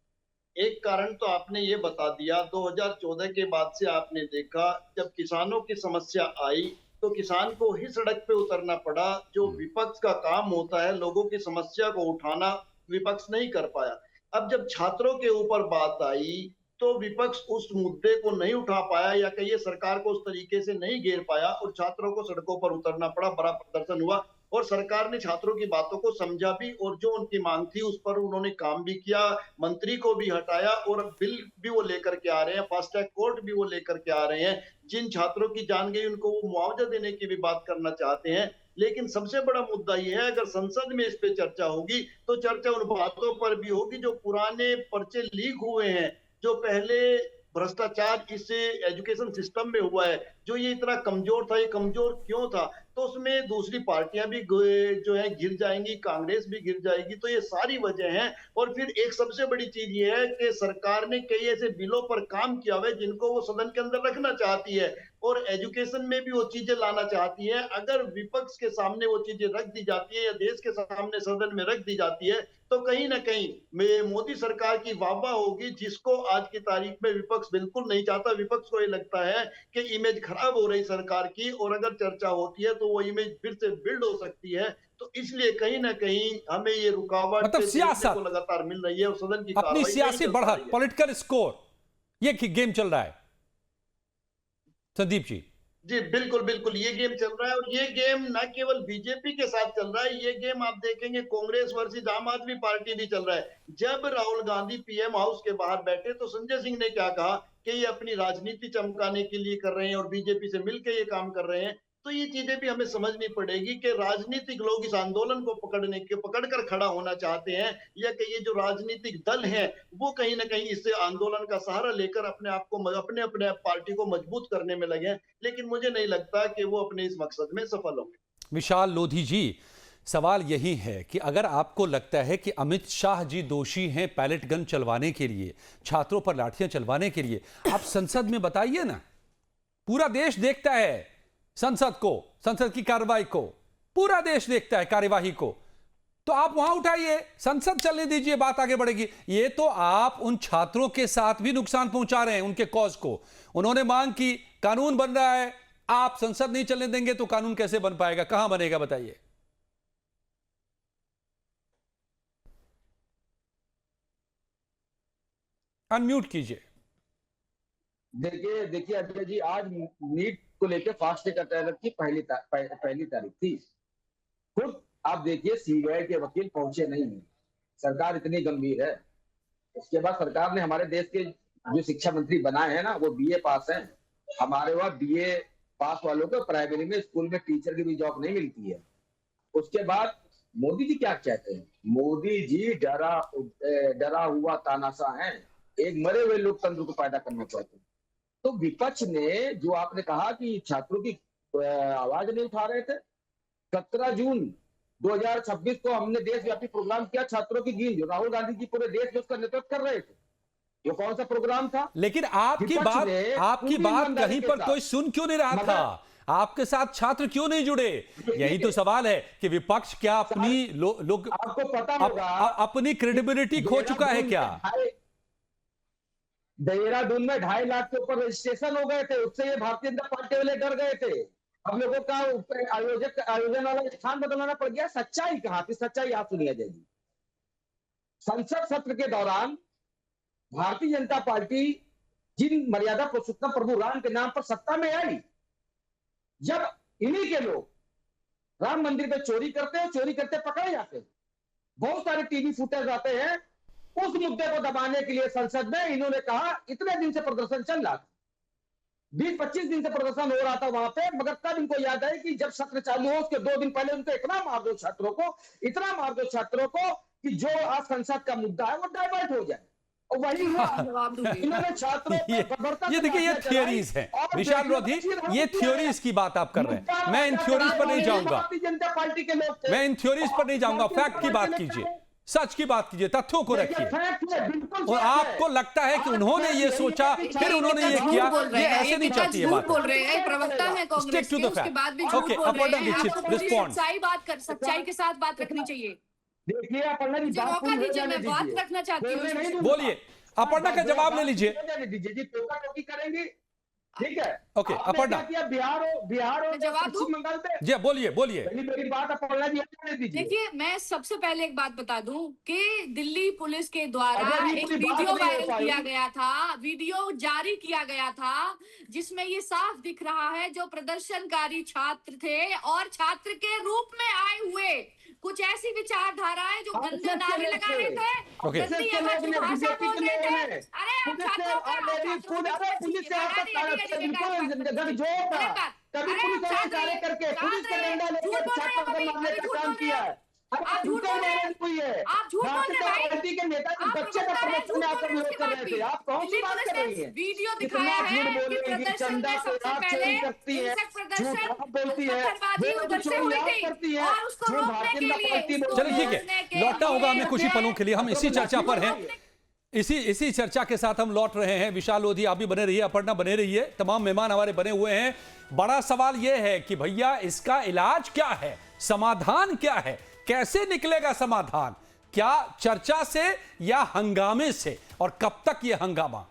एक कारण तो आपने ये बता दिया, 2014 के बाद से आपने देखा जब किसानों की समस्या आई तो किसान को ही सड़क पे उतरना पड़ा। जो विपक्ष का काम होता है लोगों की समस्या को उठाना, विपक्ष नहीं कर पाया। अब जब छात्रों के ऊपर बात आई तो विपक्ष उस मुद्दे को नहीं उठा पाया, या कहिए सरकार को उस तरीके से नहीं घेर पाया, और छात्रों को सड़कों पर उतरना पड़ा, बड़ा प्रदर्शन हुआ। और सरकार ने छात्रों की बातों को समझा भी और जो उनकी मांग थी उस पर उन्होंने काम भी किया, मंत्री को भी हटाया और बिल भी वो लेकर के आ रहे हैं, फास्ट ट्रैक कोर्ट भी वो लेकर के आ रहे हैं। जिन छात्रों की जान गई उनको वो मुआवजा देने की भी बात करना चाहते हैं। लेकिन सबसे बड़ा मुद्दा यह है, अगर संसद में इस पे चर्चा होगी तो चर्चा उन बातों पर भी होगी जो पुराने पर्चे लीक हुए हैं, जो पहले भ्रष्टाचार इस एजुकेशन सिस्टम में हुआ है, जो ये इतना कमजोर था, ये कमजोर क्यों था, तो उसमें दूसरी पार्टियां भी जो है गिर जाएंगी, कांग्रेस भी गिर जाएगी, तो ये सारी वजह है। और फिर एक सबसे बड़ी चीज ये है कि सरकार ने कई ऐसे बिलों पर काम किया हुआ है जिनको वो सदन के अंदर रखना चाहती है और एजुकेशन में भी वो चीजें लाना चाहती है। अगर विपक्ष के सामने वो चीजें रख दी जाती है या देश के सामने सदन में रख दी जाती है तो कहीं ना कहीं मोदी सरकार की वाहवाह होगी, जिसको आज की तारीख में विपक्ष बिल्कुल नहीं चाहता। विपक्ष को ये लगता है कि इमेज खराब हो रही सरकार की और अगर चर्चा होती है तो वो इमेज फिर से बिल्ड हो सकती है। तो इसलिए कहीं ना कहीं हमें ये रुकावट मतलब सियासत को लगातार मिल रही है और सदन की अपनी सियासी बढ़त, पॉलिटिकल स्कोर, ये गेम चल रहा है संदीप जी। जी बिल्कुल बिल्कुल, ये गेम चल रहा है और ये गेम न केवल बीजेपी के साथ चल रहा है, ये गेम आप देखेंगे कांग्रेस वर्सेस आम आदमी पार्टी भी चल रहा है। जब राहुल गांधी पीएम हाउस के बाहर बैठे तो संजय सिंह ने क्या कहा कि ये अपनी राजनीति चमकाने के लिए कर रहे हैं और बीजेपी से मिलकर ये काम कर रहे हैं। तो ये चीजें भी हमें समझनी पड़ेगी कि राजनीतिक लोग इस आंदोलन को पकड़कर खड़ा होना चाहते हैं या कि ये जो राजनीतिक दल हैं वो कहीं ना कहीं इस आंदोलन का सहारा लेकर अपने आप को अपने पार्टी को मजबूत करने में लगे हैं। लेकिन मुझे नहीं लगता कि वो अपने इस मकसद में सफल होंगे। विशाल लोधी जी, सवाल यही है कि अगर आपको लगता है कि अमित शाह जी दोषी हैं पैलेट गन चलवाने के लिए, छात्रों पर लाठियां चलवाने के लिए, आप संसद में बताइए ना। पूरा देश देखता है संसद को, संसद की कार्रवाई को, पूरा देश देखता है कार्यवाही को, तो आप वहां उठाइए, संसद चलने दीजिए, बात आगे बढ़ेगी। ये तो आप उन छात्रों के साथ भी नुकसान पहुंचा रहे हैं, उनके कॉज को। उन्होंने मांग की, कानून बन रहा है, आप संसद नहीं चलने देंगे तो कानून कैसे बन पाएगा, कहां बनेगा बताइए। अनम्यूट कीजिए। देखिए अजय जी, आज नीट को लेकर फास्ट ट्रैक अदालत की पहली तारीख थी। खुद आप देखिए सीबीआई के वकील पहुंचे नहीं है, सरकार इतनी गंभीर है। उसके बाद सरकार ने हमारे देश के जो शिक्षा मंत्री बनाए हैं ना, वो बीए पास हैं। हमारे वहाँ बीए पास वालों को प्राइमरी में स्कूल में टीचर की भी जॉब नहीं मिलती है। उसके बाद मोदी जी क्या कहते हैं, मोदी जी डरा हुआ तानाशाह है, एक मरे हुए लोकतंत्र को पैदा करना चाहते हैं। तो विपक्ष ने जो आपने कहा कि छात्रों की आवाज नहीं उठा रहे थे, 17 जून 2026 को हमने देशव्यापी प्रोग्राम किया छात्रों की गीत, जो राहुल गांधी जी पूरे देश में उसका नेतृत्व कर रहे थे। ये कौन सा प्रोग्राम था? लेकिन आपकी बात कहीं पर कोई सुन क्यों नहीं रहा था? आपके साथ छात्र क्यों नहीं जुड़े? यही तो सवाल है कि विपक्ष क्या अपनी लोग आपको पता होगा अपनी क्रेडिबिलिटी खो चुका है क्या? देहरादून में 2.5 लाख के ऊपर रजिस्ट्रेशन हो गए थे, उससे ये भारतीय जनता पार्टी वाले डर गए थे। हम लोगों का आयोजन वाला स्थान बदलना पड़ गया। सच्चाई कहां थी? सच्चाई आप सुनिए अजय जी। संसद सत्र के दौरान भारतीय जनता पार्टी जिन मर्यादा पुरुषोत्तम प्रभु राम के नाम पर सत्ता में आई, जब इन्हीं के लोग राम मंदिर पे चोरी करते पकड़े जाते, बहुत सारे टीवी फुटेज आते हैं, उस मुद्दे को दबाने के लिए संसद में इन्होंने कहा, इतने दिन से प्रदर्शन चल रहा था, 20-25 दिन से प्रदर्शन हो रहा था वहां पे, मगर तब इनको याद है कि जब सत्र चालू हो उसके 2 दिन पहले उनको इतना मार दो छात्रों को कि जो आज संसद का मुद्दा है वो डाइवर्ट हो जाए। और वही हुआ। इन्होंने छात्रों ये देखिए, ये थियोरीज हैं विशाल लोधी, ये थियोरीज की बात आप कर रहे हैं। मैं इन थियोरीज पर नहीं जाऊंगा, जनता पार्टी के लोग, मैं इन थियोरीज पर नहीं जाऊंगा। फैक्ट की बात कीजिए, सच की बात कीजिए, तथ्यों को रखिए। और आपको लगता है कि उन्होंने ये सोचा फिर उन्होंने ये किया, ये ऐसे नहीं चलती है बात। बोल रहे हैं, प्रवक्ता है कांग्रेस के, उसके बाद भी झूठ बोल रहे हैं। सच्चाई के साथ बात रखनी चाहिए। देखिए अपर्णा जी, मौका दीजिए, मैं बात रखना चाहती हूँ। बोलिए, अपर्णा का जवाब ले लीजिए। जी, टोका टोकी करेंगी, ठीक है। ओके, आपने अपर्णा क्या किया बिहार और जवाब दूं? पश्चिम बंगाल पे? जी बोलिए बोलिए। पहली मेरी बात अपर्णा जी आने दीजिए। देखिए, मैं सबसे पहले एक बात बता दूं कि दिल्ली पुलिस के द्वारा अजय जी, एक पूरी बात वीडियो नहीं हो वायरल पाई। किया गया था, वीडियो जारी किया गया था, जिसमें ये साफ दिख रहा है जो प्रदर्शनकारी छात्र थे और छात्र के रूप में आए हुए कुछ ऐसी विचारधाराएं जो गंदे नारे लगा रहे थे, ओके। गंदी अभद्र भाषा बोल रहे थे। अरे आप छात्रों का पुलिस से आपका गठजोड़ था, कभी पुलिस ने इशारे करके पुलिस के डंडा लेकर छात्रों को मारने का काम किया है। आप झूठ बोल रहे हैं, हुई है आप झूठ बोल रहे हैं भाई। पार्टी के नेता के आप बच्चे का प्रवक्ता हैं, प्रदर्शन में झूठ आकर बोल रहे हैं विरोध कर रहे थे। आप कौन सी दिल्ली बात पुलिस कर ने रही है? वीडियो कितना दिखाया है झूठ कि बोलेगी, प्रदर्शन चंदा में से सबसे आप पहले चोरी करती है, हिंसक प्रदर्शन झूठ आप बोलती है, पत्थरबाजी उधर से हुई थी करती है, और उसको जो रोकने भारतीय के जनता लिए पार्टी उसको चलिए ठीक रोकने है, के लौटना होगा हमें कुछ ही पलों के लिए। हम इसी चर्चा पर हैं, इसी चर्चा के साथ हम लौट रहे हैं। विशाल लोधी आप भी बने रहिए, अपर्णा बने रहिए, तमाम मेहमान हमारे बने हुए हैं। बड़ा सवाल यह है कि भैया इसका इलाज क्या है, समाधान क्या है, कैसे निकलेगा समाधान? क्या चर्चा से या हंगामे से, और कब तक यह हंगामा?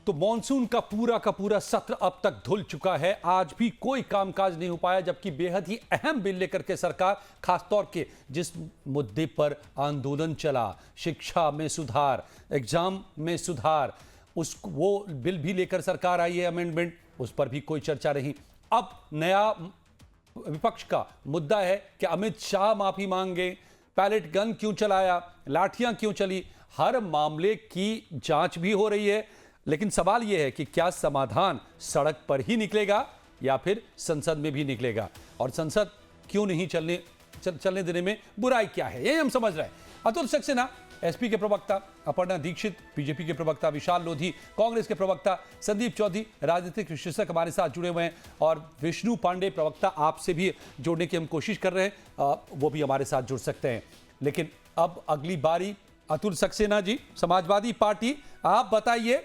तो मॉनसून का पूरा सत्र अब तक धुल चुका है, आज भी कोई कामकाज नहीं हो पाया, जबकि बेहद ही अहम बिल लेकर के सरकार, खासतौर के जिस मुद्दे पर आंदोलन चला, शिक्षा में सुधार, एग्जाम में सुधार, वो बिल भी लेकर सरकार आई है, अमेंडमेंट, उस पर भी कोई चर्चा नहीं। अब नया विपक्ष का मुद्दा है कि अमित शाह माफी मांगे, पैलेट गन क्यों चलाया, लाठियां क्यों चली, हर मामले की जांच भी हो रही है। लेकिन सवाल यह है कि क्या समाधान सड़क पर ही निकलेगा या फिर संसद में भी निकलेगा, और संसद क्यों नहीं चलने देने में बुराई क्या है, यही हम समझ रहे हैं। अतुल सक्सेना एसपी के प्रवक्ता, अपर्णा दीक्षित बीजेपी के प्रवक्ता, विशाल लोधी कांग्रेस के प्रवक्ता, संदीप चौधरी राजनीतिक विश्लेषक हमारे साथ जुड़े हुए हैं, और विष्णु पांडे प्रवक्ता आपसे भी जोड़ने की हम कोशिश कर रहे हैं, वो भी हमारे साथ जुड़ सकते हैं। लेकिन अब अगली बारी अतुल सक्सेना जी, समाजवादी पार्टी, आप बताइए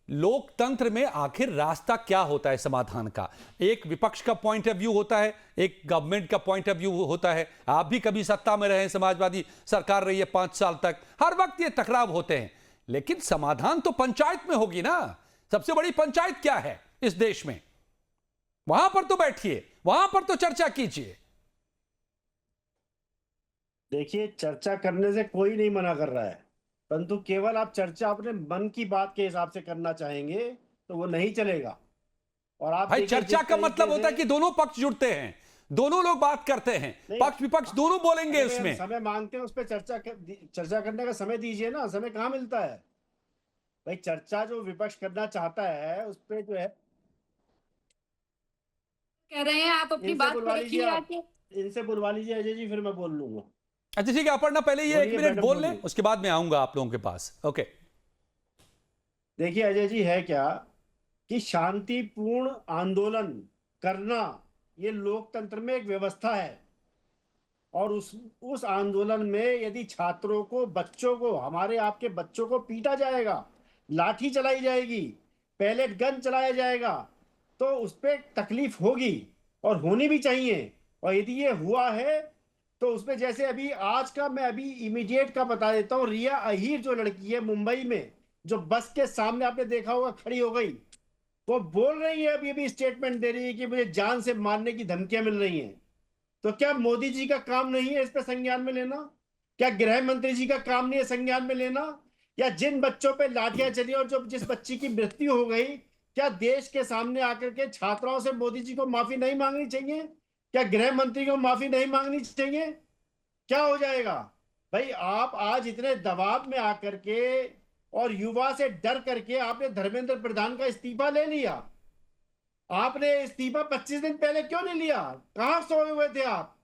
लोकतंत्र में आखिर रास्ता क्या होता है समाधान का? एक विपक्ष का पॉइंट ऑफ व्यू होता है, एक गवर्नमेंट का पॉइंट ऑफ व्यू होता है। आप भी कभी सत्ता में रहे, समाजवादी सरकार रही है 5 साल तक, हर वक्त ये टकराव होते हैं, लेकिन समाधान तो पंचायत में होगी ना। सबसे बड़ी पंचायत क्या है इस देश में? वहां पर तो बैठिए, वहां पर तो चर्चा कीजिए। देखिए, चर्चा करने से कोई नहीं मना कर रहा है, परंतु केवल आप चर्चा अपने मन की बात के हिसाब से करना चाहेंगे तो वो नहीं चलेगा। और आप भाई चर्चा का मतलब होता है कि दोनों पक्ष जुड़ते हैं, दोनों लोग बात करते हैं, पक्ष विपक्ष दोनों बोलेंगे उसमें। समय मांगते हैं, उस पर चर्चा करने का समय दीजिए ना, समय कहाँ मिलता है भाई? चर्चा जो विपक्ष करना चाहता है उस पर जो है कह रहे हैं, आप अपनी बात को रखिए आके। इनसे बुलवा लीजिए अजय जी, फिर मैं बोल लूंगा। अच्छा ठीक है, अपर्णा पहले ये 1 मिनट बोल लें, उसके बाद मैं आऊंगा आप लोगों के पास। ओके, देखिए अजय जी, है क्या कि शांतिपूर्ण आंदोलन करना ये लोकतंत्र में एक व्यवस्था है, और उस आंदोलन में यदि छात्रों को, बच्चों को, हमारे आपके बच्चों को पीटा जाएगा, लाठी चलाई जाएगी, पैलेट गन चलाया जाएगा, तो उस पर तकलीफ होगी और होनी भी चाहिए। और यदि ये हुआ है तो उसमें, जैसे अभी आज का, मैं अभी इमीडिएट का बता देता हूँ, रिया अहीर जो लड़की है मुंबई में, जो बस के सामने आपने देखा होगा खड़ी हो गई, वो बोल रही है, अभी स्टेटमेंट दे रही है कि मुझे जान से मारने की धमकियां मिल रही हैं। तो क्या मोदी जी का काम नहीं है इस पर संज्ञान में लेना? क्या गृह मंत्री जी का काम नहीं है संज्ञान में लेना? या जिन बच्चों पे लाठियां चली और जो जिस बच्ची की मृत्यु हो गई, क्या देश के सामने आकर के छात्राओं से मोदी जी को माफी नहीं मांगनी चाहिए? क्या गृह मंत्री को माफी नहीं मांगनी चाहिए? क्या हो जाएगा भाई? आप आज इतने दबाव में आकर के और युवा से डर करके आपने धर्मेंद्र प्रधान का इस्तीफा ले लिया। आपने इस्तीफा 25 दिन पहले क्यों नहीं लिया? कहां सोए हुए थे आप?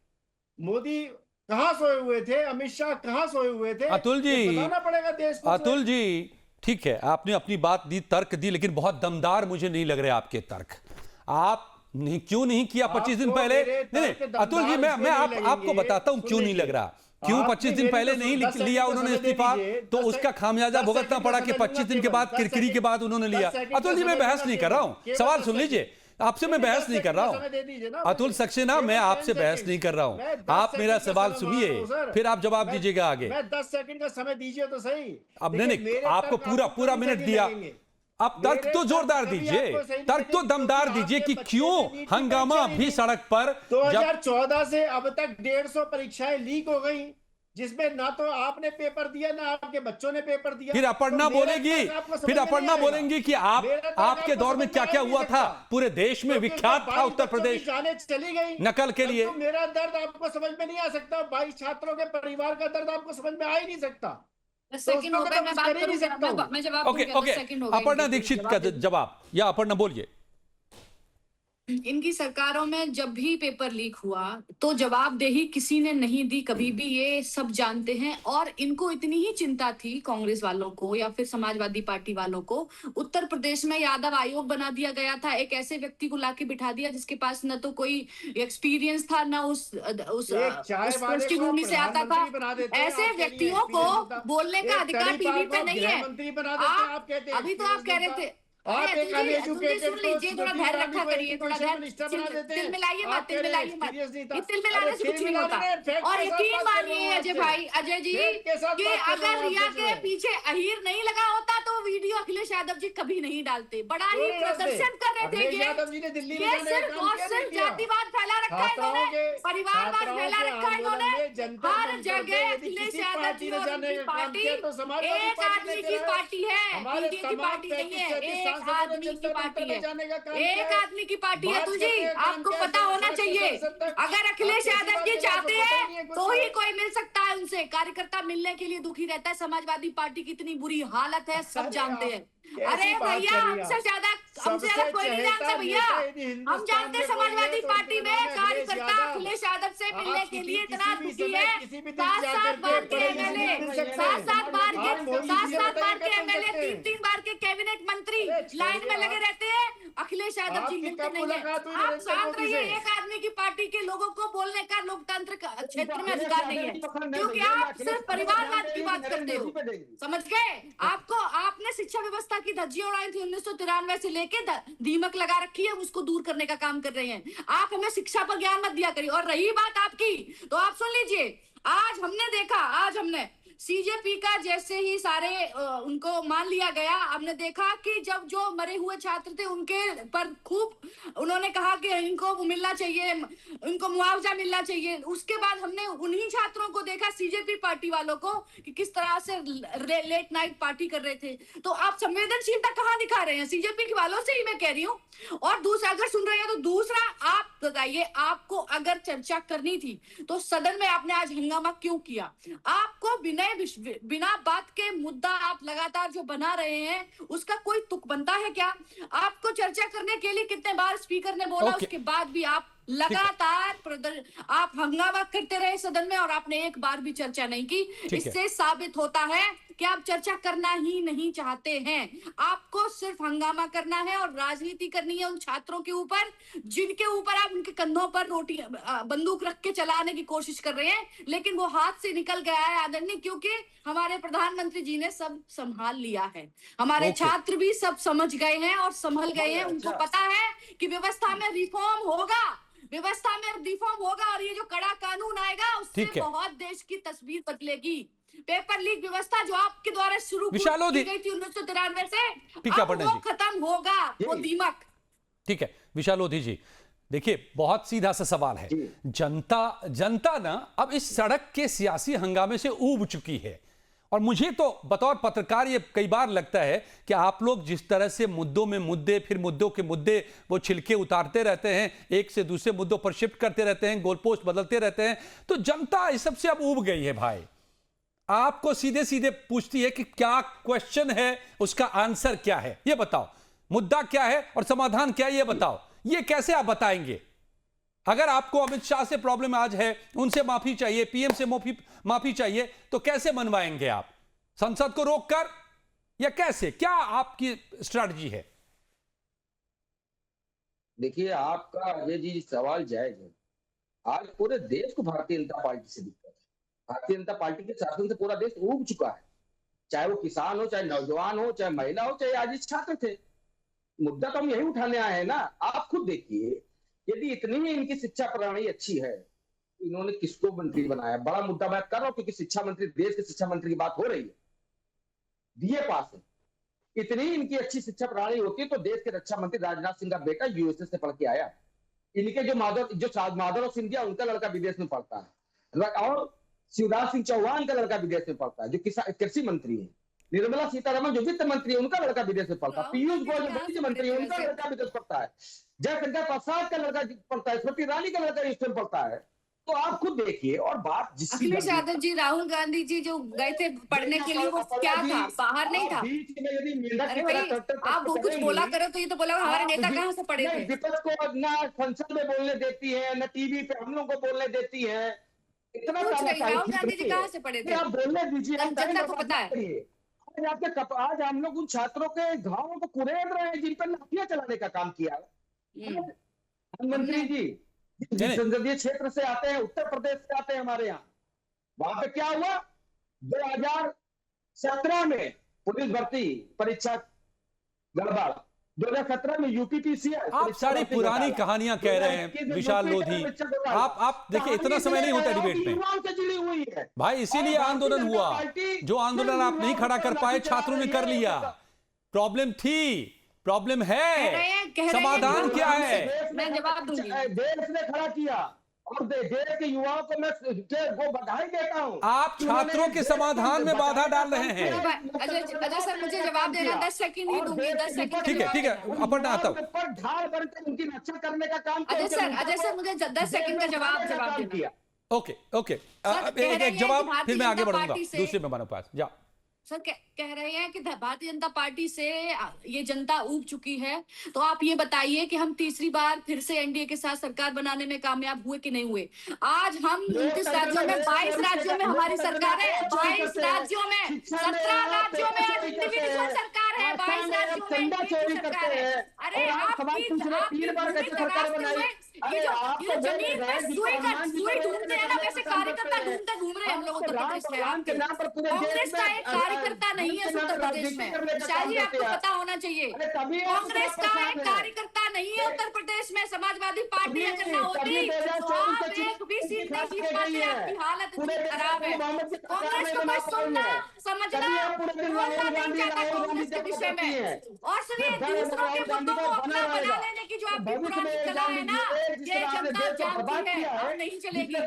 मोदी कहां सोए हुए थे? अमित शाह कहां सोए हुए थे? अतुल जी, बताना पड़ेगा देश को। अतुल जी ठीक है, आपने अपनी बात दी, तर्क दी, लेकिन बहुत दमदार मुझे नहीं लग रहे आपके तर्क। आप नहीं, क्यों नहीं किया 25 दिन पहले? नहीं अतुल जी, मैं आपको बताता हूं क्यों नहीं लग रहा, क्यों 25 दिन पहले नहीं लिया उन्होंने इस्तीफा, तो उसका खामियाजा भुगतना पड़ा कि 25 दिन के बाद, किरकिरी के बाद उन्होंने लिया। अतुल जी, मैं बहस नहीं कर रहा हूं, सवाल सुन लीजिए, आपसे मैं बहस नहीं कर रहा हूं। अतुल सक्सेना, मैं आपसे बहस नहीं कर रहा हूं, आप मेरा सवाल सुनिए, फिर आप जवाब दीजिएगा आगे। 10 सेकंड का समय दीजिए तो सही। अब नहीं, आपको पूरा मिनट दिया, आप तर्क तो जोरदार दीजिए, तर्क तो दमदार दीजिए कि क्यों हंगामा भी सड़क पर। 2014 से अब तक 150 परीक्षाएं लीक हो गई, जिसमें ना तो आपने पेपर दिया ना आपके बच्चों ने पेपर दिया। फिर अपर्णा बोलेगी, फिर अपर्णा बोलेंगी कि आपके दौर में क्या क्या हुआ था, पूरे देश में विख्यात था उत्तर प्रदेश जाने चली गई नकल के लिए। तो मेरा दर्द आपको समझ में नहीं आ सकता, 22 छात्रों के परिवार का दर्द आपको समझ में आ ही नहीं सकता। सेकंड हो गए, मैं बात करूंगा, मैं जवाब दूंगी। ओके, अपर्णा दीक्षित का जवाब, या अपर्णा बोलिए। इनकी सरकारों में जब भी पेपर लीक हुआ तो जवाबदेही किसी ने नहीं दी कभी भी, ये सब जानते हैं। और इनको इतनी ही चिंता थी कांग्रेस वालों को या फिर समाजवादी पार्टी वालों को, उत्तर प्रदेश में यादव आयोग बना दिया गया था, एक ऐसे व्यक्ति को लाके बिठा दिया जिसके पास न तो कोई एक्सपीरियंस था, न उस पृष्ठभूमि से आता था। ऐसे व्यक्तियों को बोलने का अधिकार टीवी पे नहीं है। अभी तो आप कह रहे थे, आप एक सुन लीजिए, थोड़ा धैर्य रखा करिए, थोड़ा तिल मिलाइए मत, तिल मिलाइए मत, तिल मिलाने से कुछ नहीं होता। और यकीन मानिए अजय भाई, अजय जी, कि अगर रिया के पीछे अहीर नहीं लगा होता तो वीडियो अखिलेश यादव जी कभी नहीं डालते। बड़ा ही प्रदर्शन कर रहे थे ये सिर्फ और सिर्फ जातिवाद फैला रखा है इन्होंने, परिवारवाद फैला रखा है इन्होंने। हर जगह अखिलेश यादव जी और उनकी पार्टी एक आदमी की पार्टी है, बीजेपी की पार्टी नहीं है, एक आदमी की पार्टी है, एक आदमी की पार्टी है। तुझे आपको पता होना चाहिए, अगर अखिलेश यादव जी चाहते हैं तो ही कोई मिल सकता है उनसे। कार्यकर्ता मिलने के लिए दुखी रहता है। समाजवादी पार्टी की इतनी बुरी हालत है, सब जानते हैं। अरे भैया, हमसे ज्यादा कोई नहीं जानता भैया। हम जानते हैं समाजवादी पार्टी में कार्यकर्ता अखिलेश यादव से मिलने के लिए इतना दुखी है। 7-7 बार के एमएलए, 7-7 बार के एमएलए, 3-3 बार के कैबिनेट मंत्री लाइन में लगे रहते हैं, अखिलेश यादव जी मिलते नहीं है। आप शांत रहिए। एक आदमी की पार्टी के लोगों को बोलने का लोकतंत्र क्षेत्र में अधिकार नहीं है, क्योंकि आप सिर्फ परिवारवाद की बात करते हो, समझ गए? आपने शिक्षा व्यवस्था की धज्जियां उड़ाई थी 1993 से लेके दीमक लगा रखी है, उसको दूर करने का काम कर रहे हैं। आप हमें शिक्षा पर ज्ञान मत दिया करिए। और रही बात आपकी, तो आप सुन लीजिए, आज हमने सीजेपी का जैसे ही सारे उनको मान लिया गया, हमने देखा कि जब जो मरे हुए छात्र थे उनके पर खूब उन्होंने कहा कि इनको मिलना चाहिए, इनको मुआवजा मिलना चाहिए। उसके बाद हमने उन्हीं छात्रों को देखा, सीजेपी पार्टी वालों को, कि किस तरह से लेट नाइट पार्टी कर रहे थे। तो आप संवेदनशीलता कहाँ दिखा रहे हैं? सीजेपी के वालों से ही मैं कह रही हूँ। और दूसरा, अगर सुन रहे हैं तो दूसरा, आप बताइए, आपको अगर चर्चा करनी थी तो सदन में आपने आज हंगामा क्यों किया? आपको बिना बात के मुद्दा आप लगातार जो बना रहे हैं उसका कोई तुक बनता है क्या? आपको चर्चा करने के लिए कितने बार स्पीकर ने बोला, उसके बाद भी आप लगातार आप हंगामा करते रहे सदन में और आपने एक बार भी चर्चा नहीं की। इससे साबित होता है कि आप चर्चा करना ही नहीं चाहते हैं। आपको सिर्फ हंगामा करना है और राजनीति करनी है उन छात्रों के ऊपर जिनके ऊपर आप उनके कंधों पर बंदूक रख के चलाने की कोशिश कर रहे हैं, लेकिन वो हाथ से निकल गया है आदरणीय, क्योंकि हमारे प्रधानमंत्री जी ने सब संभाल लिया है। हमारे छात्र भी सब समझ गए हैं और संभल गए हैं। उनको पता है कि व्यवस्था में रिफॉर्म होगा, और ये जो कड़ा कानून आएगा उससे बहुत देश की तस्वीर बदलेगी। पेपर लीक व्यवस्था जो आपके द्वारा शुरू की गई थी 1993 से, अब वो खत्म होगा, वो दीमक। ठीक है विशालोधी जी, देखिए बहुत सीधा सा सवाल है। जनता ना अब इस सड़क के सियासी हंगामे से ऊब चुकी है, और मुझे तो बतौर पत्रकार ये कई बार लगता है कि आप लोग जिस तरह से मुद्दों में मुद्दे, फिर मुद्दों के मुद्दे वो छिलके उतारते रहते हैं, एक से दूसरे मुद्दों पर शिफ्ट करते रहते हैं, गोल पोस्ट बदलते रहते हैं, तो जनता इस सब से अब ऊब गई है भाई। आपको सीधे सीधे पूछती है कि क्या क्वेश्चन है, उसका आंसर क्या है, ये बताओ। मुद्दा क्या है और समाधान क्या है, ये बताओ। ये कैसे आप बताएंगे? अगर आपको अमित शाह से प्रॉब्लम आज है, उनसे माफी चाहिए, पीएम से माफी चाहिए, तो कैसे मनवाएंगे आप? संसद को रोककर या कैसे? क्या आपकी स्ट्रैटेजी है? देखिए, आपका अजय जी सवाल जायज है। आज पूरे देश को भारतीय जनता पार्टी से दिक्कत है। भारतीय जनता पार्टी के शासन से पूरा देश ऊब चुका है, चाहे वो किसान हो, चाहे नौजवान हो, चाहे महिला हो, चाहे आज छात्र थे। मुद्दा तो हम यही उठाने आए हैं ना। आप खुद देखिए, यदि इतनी ही इनकी शिक्षा प्रणाली अच्छी है, इन्होंने किसको मंत्री बनाया? बड़ा मुद्दा मैं कर रहा हूं, क्योंकि शिक्षा मंत्री, देश के शिक्षा मंत्री की बात हो रही है, बीए पास है, इतनी इनकी अच्छी शिक्षा प्रणाली होती तो देश के रक्षा मंत्री राजनाथ सिंह का बेटा यूएसए से पढ़ के आया। इनके जो माधव सिंधिया उनका लड़का विदेश में पढ़ता है, और शिवराज सिंह चौहान का लड़का विदेश में पढ़ता है जो कृषि मंत्री है। निर्मला सीतारमण जो वित्त मंत्री है उनका लड़का विदेश में पढ़ता है। पीयूष गोयल जो वाणिज्य मंत्री है उनका लड़का विदेश पढ़ता है। जयशंकर प्रसाद का लड़का पढ़ता है। स्मृति ईरानी का लड़का ईस्टर्न पढ़ता है। तो आप खुद देखिए। और बात अखिलेश यादव जी, राहुल गांधी जी जो गए थे पढ़ने के लिए, वो क्या था? बाहर नहीं था? अरे भाई, आप वो कुछ बोला करो तो ये तो बोला हमारे नेता कहाँ से पढ़े थे? विपक्ष को ना संसद में बोलने देती है, न टीवी पे हम लोग को बोलने देती है। इतना राहुल गांधी जी कहाँ से पढ़े थे? आप बोलने दीजिए, जनता को पता है। आज हम लोग उन छात्रों के घावों को कुरेद रहे हैं जिन पर लाठियां चलाने का काम किया। प्रधानमंत्री जी जिस संसदीय क्षेत्र से आते हैं, उत्तर प्रदेश से आते हैं हमारे यहाँ, वहां पे क्या हुआ? 2017 में पुलिस भर्ती परीक्षा गड़बड़, 2017 में यूपीपीसी। आप सारी पुरानी कहानियां कह रहे हैं विशाल लोधी। आप देखिए, इतना समय नहीं होता डिबेट में भाई, इसीलिए आंदोलन हुआ। जो आंदोलन आप नहीं खड़ा कर पाए, छात्रों ने कर लिया। प्रॉब्लम थी, प्रॉब्लम है, समाधान क्या है? मैं जवाब दूंगी। देश ने खड़ा किया और देश के युवाओं को मैं बधाई देता हूं। आप छात्रों के समाधान में बाधा डाल रहे हैं। अजय सर, मुझे जवाब देना 10 सेकंड ही दूंगी, 10 सेकंड। ठीक है, अपन आता हूं। ढाल बनकर उनकी रक्षा करने का काम। अजय सर मुझे 10 सेकंड का जवाब देना। ओके, एक जवाब, फिर मैं आगे बढ़ूंगा दूसरे मेहमानों के पास। जा सर, कह रहे हैं कि भारतीय जनता पार्टी से ये जनता ऊब चुकी है। तो आप ये बताइए कि हम तीसरी बार फिर से एनडीए के साथ सरकार बनाने में कामयाब हुए कि नहीं हुए? आज हम 29 राज्यों में, 22 राज्यों में हमारी सरकार है। 22 राज्यों में, 17 राज्यों में इंडिविजुअल सरकार है, 22 राज्यों में सरकार है। अरे ये जमीन पे सुई ढूंढते हैं ना, वैसे कार्यकर्ता ढूंढते घूम रहे हैं हम लोग उत्तर प्रदेश में। कांग्रेस का एक कार्यकर्ता नहीं है उत्तर प्रदेश में, शायद ही आपको पता होना चाहिए। कांग्रेस का एक कार्यकर्ता नहीं है उत्तर प्रदेश में। समाजवादी पार्टी अगर ना होती तो आप एक भी सीट नहीं जीत पाते। आपकी हालत इतनी खराब है। कांग्रेस को बस सुनना समझना बोलना नहीं चाहता कांग्रेस के विषय में। और सुनिए, दूसरों के मुद्दों को अपना बना लेने की जो आपकी पुरानी कला है ना, ये जनता जानती है, अब नहीं चलेगी। ये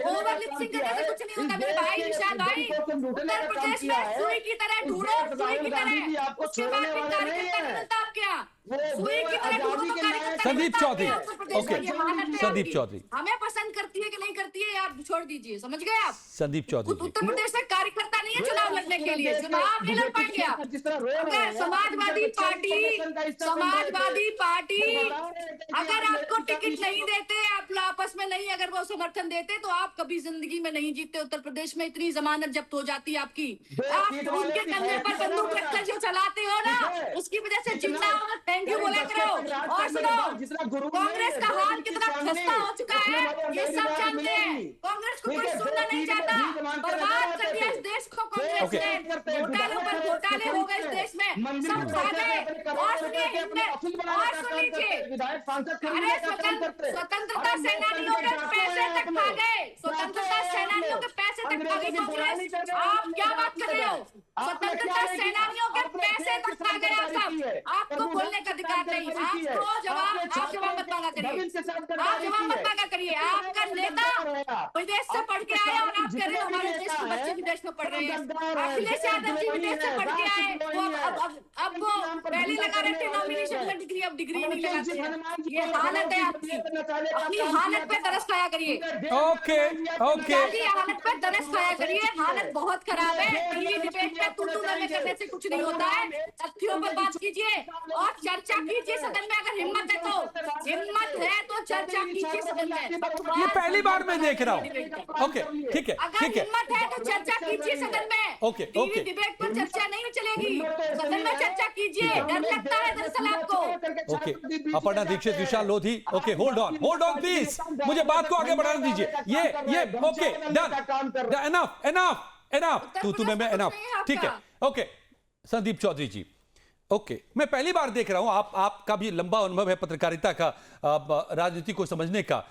ओवर लिप्सिंग करने से कुछ नहीं होता मेरे भाई विशाल भाई। उत्तर प्रदेश में सुई की तरह ढूंढो, सुई की तरह, उसके बाद भी कार्यकर्ता नहीं मिलता आपके यहाँ। सुई की तरह ढूंढो तो कार्यकर्ता। संदीप चौधरी, ओके, संदीप चौधरी हमें पसंद करती है कि नहीं करती है यार, छोड़ दीजिए, समझ गए आप? संदीप चौधरी उत्तर प्रदेश में कार्यकर्ता नहीं है चुनाव लड़ने के लिए, चुनाव नहीं लड़ पाएंगे आप। अगर समाजवादी पार्टी अगर आपको टिकट नहीं देते, आप आपस में नहीं अगर वो समर्थन देते, तो आप कभी जिंदगी में नहीं जीतते उत्तर प्रदेश में। इतनी जमानत जब्त हो जाती है आपकी। आप उनके कंधे पर बंदूक रखकर जो चलाते हो ना, उसकी वजह से जितना थैंक यू बोला करो। और सुनो, कांग्रेस का हाल कितना खस्ता हो चुका है ये सब जानते हैं। कांग्रेस को कोई सुनना नहीं चाहता। बर्बाद कर दिया इस देश को कांग्रेस ने। घोटालों पर घोटाले हो गए इस देश में, सब खा गए। और सुनिए, और सुन लीजिए, अरे स्वतंत्रता सेनानियों के पैसे तक खा गए। स्वतंत्रता सेनानियों के पैसे तक खा गई कांग्रेस। आप क्या बात कर रहे हो? स्वतंत्रता सेनानियों के पैसे तक खा गए आप सब। आपको बोलने का अधिकार नहीं। आपको आप जवाब मत मांगा करिए, आप जवाब मत मांगा करिए। आपका नेता विदेश से पढ़ के आया और आप कह रहे हो हमारे देश के बच्चे विदेश में पढ़ रहे हैं। अखिलेश यादव जी विदेश से पढ़ के आए, अब वो पहले लगा रहे थे नॉमिनेशन में डिग्री, अब डिग्री नहीं लगाते हैं। ये हालत है आपकी। अपनी हालत पे तरस खाया करिए। ओके, हालत पे तरस खाया करिए। हालत बहुत खराब है। ये डिबेट पे तू में करने से कुछ नहीं होता है। तथ्यों पर बात कीजिए और चर्चा कीजिए सदन में। अगर हिम्मत है तो चर्चा कीजिए सदन में। ये पहली बार मैं देख रहा हूँ। ओके, ठीक है, अगर हिम्मत है तो चर्चा कीजिए सदन में। ओके, डिबेट पर चर्चा नहीं चलेगी, सदन में चर्चा कीजिए। डर लगता है दरअसल आपको। Okay, Aparna Dixit, Vishal Lodhi, okay, hold on please, मुझे बात को आगे बढ़ाने दीजिए। ये ओके, डन, एनफ, तू मैं एनफ, ठीक है। ओके, संदीप चौधरी जी, ओके, मैं पहली बार देख रहा हूं, आपका भी लंबा अनुभव है पत्रकारिता का, राजनीति को समझने का।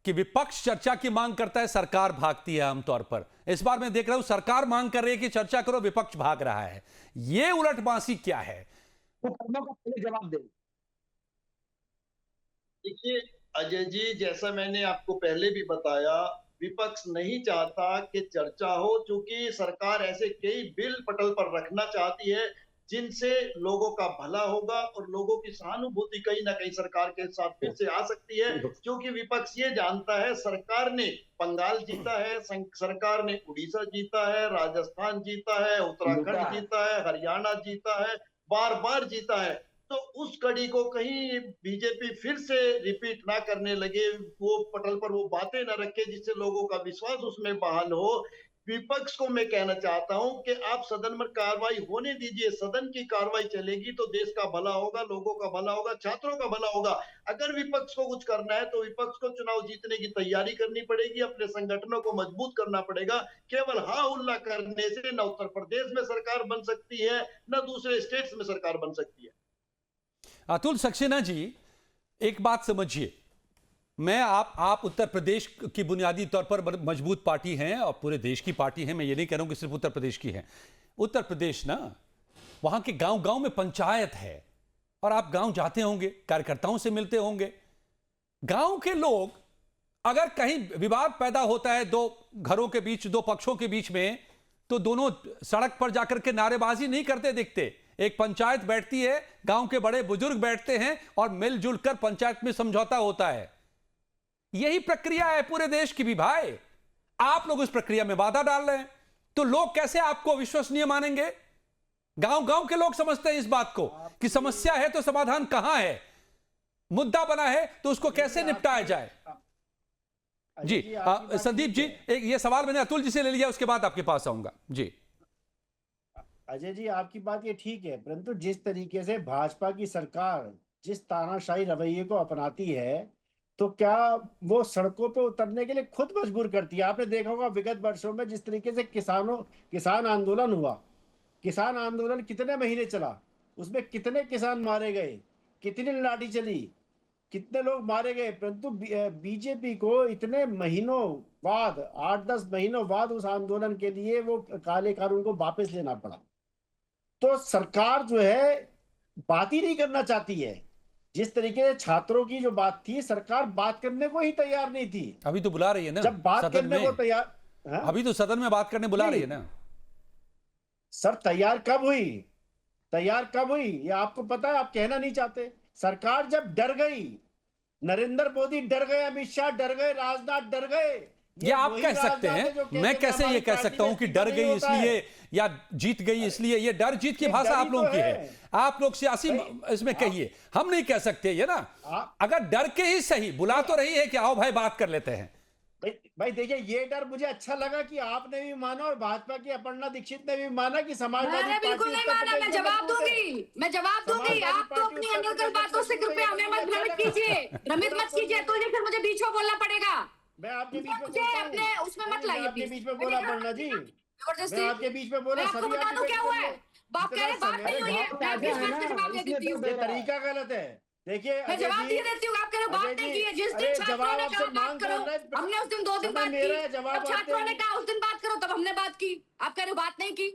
कि विपक्ष चर्चा की मांग करता है, सरकार भागती है आमतौर पर। इस बार मैं देख रहा हूं सरकार मांग कर रही है कि चर्चा करो, विपक्ष भाग रहा है। ये उलटबांसी क्या है? तो कर्मों का पहले जवाब दें। देखिए अजय जी, जैसा मैंने आपको पहले भी बताया, विपक्ष नहीं चाहता कि चर्चा हो, क्योंकि सरकार ऐसे कई बिल पटल पर रखना चाहती है जिनसे लोगों का भला होगा और लोगों की सहानुभूति कहीं ना कहीं सरकार के साथ फिर से आ सकती है। क्योंकि विपक्ष ये जानता है सरकार ने बंगाल जीता है, सरकार ने उड़ीसा जीता है, राजस्थान जीता है, उत्तराखंड जीता है, हरियाणा जीता है, बार बार जीता है। तो उस कड़ी को कहीं बीजेपी फिर से रिपीट ना करने लगे, वो पटल पर वो बातें ना रखे जिससे लोगों का विश्वास उसमें बहाल हो। विपक्ष को मैं कहना चाहता हूं कि आप सदन में कार्रवाई होने दीजिए। सदन की कार्रवाई चलेगी तो देश का भला होगा, लोगों का भला होगा, छात्रों का भला होगा। अगर विपक्ष को कुछ करना है तो विपक्ष को चुनाव जीतने की तैयारी करनी पड़ेगी, अपने संगठनों को मजबूत करना पड़ेगा। केवल हाँ हुल्ला करने से न उत्तर प्रदेश में सरकार बन सकती है, न दूसरे स्टेट्स में सरकार बन सकती है। अतुल सक्सेना जी, एक बात समझिए, मैं आप उत्तर प्रदेश की बुनियादी तौर पर मजबूत पार्टी हैं और पूरे देश की पार्टी है। मैं ये नहीं कह रहा हूं कि सिर्फ उत्तर प्रदेश की है। उत्तर प्रदेश ना, वहां के गांव गांव में पंचायत है और आप गांव जाते होंगे, कार्यकर्ताओं से मिलते होंगे। गांव के लोग अगर कहीं विवाद पैदा होता है दो घरों के बीच, दो पक्षों के बीच में, तो दोनों सड़क पर जाकर के नारेबाजी नहीं करते दिखते। एक पंचायत बैठती है, गांव के बड़े बुजुर्ग बैठते हैं और मिलजुल कर पंचायत में समझौता होता है। यही प्रक्रिया है पूरे देश की भी भाई। आप लोग इस प्रक्रिया में बाधा डाल रहे हैं, तो लोग कैसे आपको विश्वसनीय मानेंगे? गांव गांव के लोग समझते हैं इस बात को कि समस्या है तो समाधान कहां है, मुद्दा बना है तो उसको कैसे निपटाया जाए। जी संदीप जी, एक ये सवाल मैंने अतुल जी से ले लिया, उसके बाद आपके पास आऊंगा। जी अजय जी, आपकी बात ये ठीक है, परंतु जिस तरीके से भाजपा की सरकार जिस तानाशाही रवैये को अपनाती है, तो क्या वो सड़कों पे उतरने के लिए खुद मजबूर करती है। आपने देखा होगा विगत वर्षों में जिस तरीके से किसान आंदोलन हुआ, किसान आंदोलन कितने महीने चला, उसमें कितने किसान मारे गए, कितनी लाठी चली, कितने लोग मारे गए, परंतु बीजेपी को इतने महीनों बाद, 8-10 महीनों बाद उस आंदोलन के लिए वो काले कानून को वापस लेना पड़ा। तो सरकार जो है बात ही नहीं करना चाहती है। जिस तरीके से छात्रों की जो बात थी, सरकार बात करने को ही तैयार नहीं थी। अभी तो बुला रही है ना, जब बात करने को तैयार, अभी तो सदन में बात करने बुला रही है ना। सर तैयार कब हुई, तैयार कब हुई ये आपको पता है? आप कहना नहीं चाहते। सरकार जब डर गई, नरेंद्र मोदी डर गए, अमित शाह डर गए, राजनाथ डर गए। ये आप कह सकते हैं, मैं कैसे ये कह सकता हूं कि डर गई इसलिए या जीत गई इसलिए? ये डर जीत की भाषा आप लोगों की है, आप लोग सियासी इसमें कहिए, हम नहीं कह सकते ये ना। अगर डर के ही सही बुला तो रही है कि आओ भाई बात कर लेते हैं। भाई देखिए, ये डर मुझे अच्छा लगा कि आपने भी माना और भाजपा की अपर्णा दीक्षित ने भी माना कि समाजवादी पार्टी बिल्कुल नहीं माना। मैं जवाब दूंगी। आप तो अपनी अनर्गल बातों से कृपया हमें मत भ्रमित कीजिए, तो फिर मुझे बीच में बोलना पड़ेगा। मैं आपके बीच में अपने उसमें मत लाइए, आपके बीच में बोला पड़ना जी, मैं आपके बीच में बोला। आपको बता दूं क्या हुआ है, बात कह रहे बात नहीं हुई है, मैं आपके बात का जवाब दे देती हूँ। तरीका गलत है। देखिए मैं जवाब दे देती हूँ, आप कह रहे बात नहीं की है। जिस दिन छात्रों ने कहा बात करो, हमने उस दिन 2 दिन बात की। जब छात्रों ने कहा उस दिन बात करो, तब हमने बात की। आप कह रहे बात नहीं की।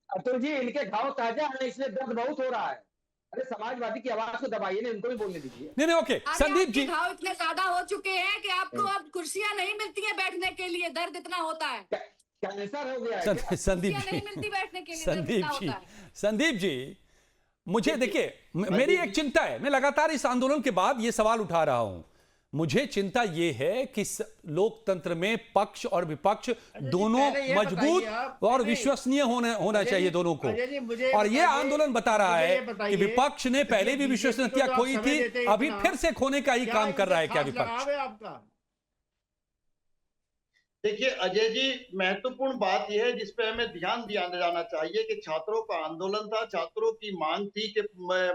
अतुल जी, इनके घाव ताजा है, इसलिए दर्द बहुत हो रहा है। अरे समाजवादी की आवाज को दबाइए ना, इनको भी बोलने दीजिए। नहीं ओके संदीप जी, घाव इतने ज्यादा हो चुके हैं कि आपको अब कुर्सियां नहीं मिलती है बैठने के लिए, दर्द इतना होता है। कैंसर हो गया है। संदीप जी, नहीं मिलती बैठने के लिए, संदीप जी, मुझे देखिए, मेरी एक चिंता है, मैं लगातार इस आंदोलन के बाद ये सवाल उठा रहा हूं। मुझे चिंता ये है कि लोकतंत्र में पक्ष और विपक्ष दोनों मजबूत और विश्वसनीय होना चाहिए दोनों को। और ये आंदोलन बता रहा है कि विपक्ष ने पहले भी विश्वसनीयता खोई थी, अभी फिर से खोने का ही काम कर रहा है क्या विपक्ष? देखिए अजय जी, महत्वपूर्ण बात यह है जिस पे हमें ध्यान दिया जाना चाहिए कि छात्रों का आंदोलन था, छात्रों की मांग थी कि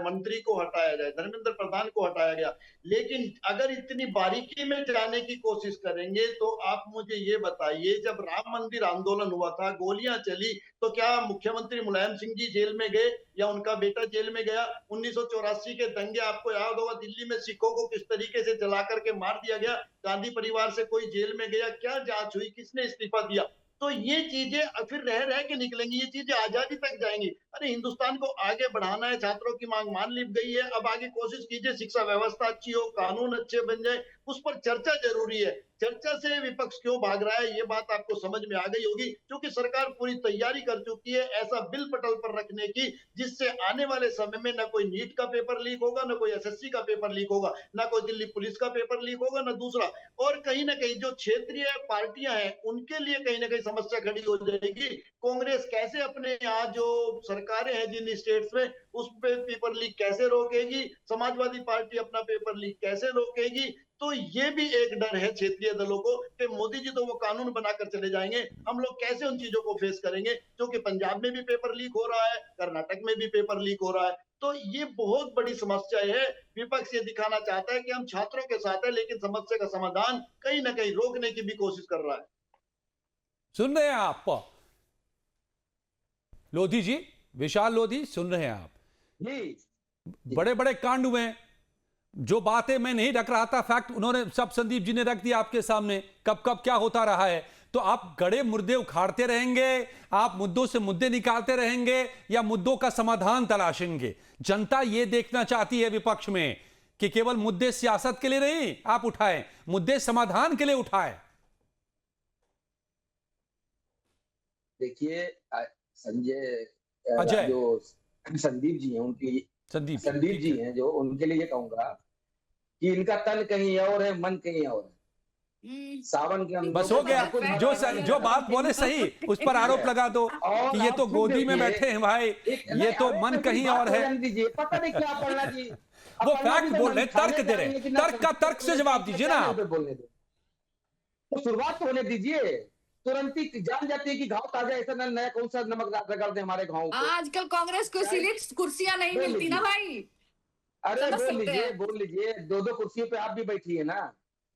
मंत्री को हटाया जाए, धर्मेंद्र प्रधान को हटाया गया। लेकिन अगर इतनी बारीकी में जाने की कोशिश करेंगे तो आप मुझे ये बताइए, जब राम मंदिर आंदोलन हुआ था, गोलियां चली, तो क्या मुख्यमंत्री मुलायम सिंह जी जेल में गए? या उनका बेटा जेल में गया। 1984 के दंगे आपको याद होगा, दिल्ली में सिखों को किस तरीके से जला करके मार दिया गया। गांधी परिवार से कोई जेल में गया, क्या जांच हुई, किसने इस्तीफा दिया? तो ये चीजें फिर रह के निकलेंगी, ये चीजें आजादी तक जाएंगी। अरे हिंदुस्तान को आगे बढ़ाना है, छात्रों की मांग मान ली गई है, अब आगे कोशिश कीजिए शिक्षा व्यवस्था अच्छी हो, कानून अच्छे बन जाए, उस पर चर्चा जरूरी है। चर्चा से विपक्ष क्यों भाग रहा है, ये बात आपको समझ में आ गई होगी, क्योंकि सरकार पूरी तैयारी कर चुकी है ऐसा बिल पटल पर रखने की, जिससे आने वाले समय में न कोई नीट का पेपर लीक होगा, न कोई एसएससी का पेपर लीक होगा, न कोई दिल्ली पुलिस का पेपर लीक होगा, न दूसरा। और कहीं ना कहीं जो क्षेत्रीय पार्टियां हैं उनके लिए कहीं ना कहीं समस्या खड़ी हो जाएगी। कांग्रेस कैसे अपने यहाँ जो सरकारें हैं जिन स्टेट्स में, उस पे पेपर लीक कैसे रोकेगी, समाजवादी पार्टी अपना पेपर लीक कैसे रोकेगी। तो ये भी एक डर है क्षेत्रीय दलों को कि मोदी जी तो वो कानून बनाकर चले जाएंगे, हम लोग कैसे उन चीजों को फेस करेंगे, क्योंकि पंजाब में भी पेपर लीक हो रहा है, कर्नाटक में भी पेपर लीक हो रहा है। तो ये बहुत बड़ी समस्या है। विपक्ष ये दिखाना चाहता है कि हम छात्रों के साथ है, लेकिन समस्या का समाधान कहीं ना कहीं रोकने की भी कोशिश कर रहा है। सुन रहे हैं आप लोधी जी, विशाल लोधी, सुन रहे हैं आप? बड़े बड़े कांड हुए हैं, जो बातें मैं नहीं रख रहा था फैक्ट उन्होंने सब संदीप जी ने रख दिया आपके सामने, कब कब क्या होता रहा है। तो आप गड़े मुद्दे उखाड़ते रहेंगे, आप मुद्दों से मुद्दे निकालते रहेंगे, या मुद्दों का समाधान तलाशेंगे? जनता ये देखना चाहती है विपक्ष में कि केवल मुद्दे सियासत के लिए नहीं आप उठाएं, मुद्दे समाधान के लिए उठाएं। देखिए संजय, अजय, जो संदीप जी हैं उनकी, संदीप जी हैं जो, उनके लिए ये कहूंगा कि इनका तन कहीं और है, मन कहीं और है। सावन के अंदर बस हो गया, जो बात बोले सही उस पर आरोप लगा दो कि ये तो गोदी में बैठे हैं भाई, ये तो मन कहीं और है। पता नहीं क्या पढ़ना जी, वो फैक्ट बोल रहे, तर्क दे रहे, तर्क का तर्क से जवाब दीजिए ना आप। बोलने दो, तो शुरुआत तो होने दीजिए। तुरंत ही जान जाती है कि घाव ताजा, ऐसा नया कौन सा नमक रगड़ दे हमारे घाव को। आजकल कांग्रेस को इसीलिए कुर्सियां नहीं मिलती ना भाई। अरे बोल लीजिए, दो दो कुर्सियों पे आप भी बैठी है ना।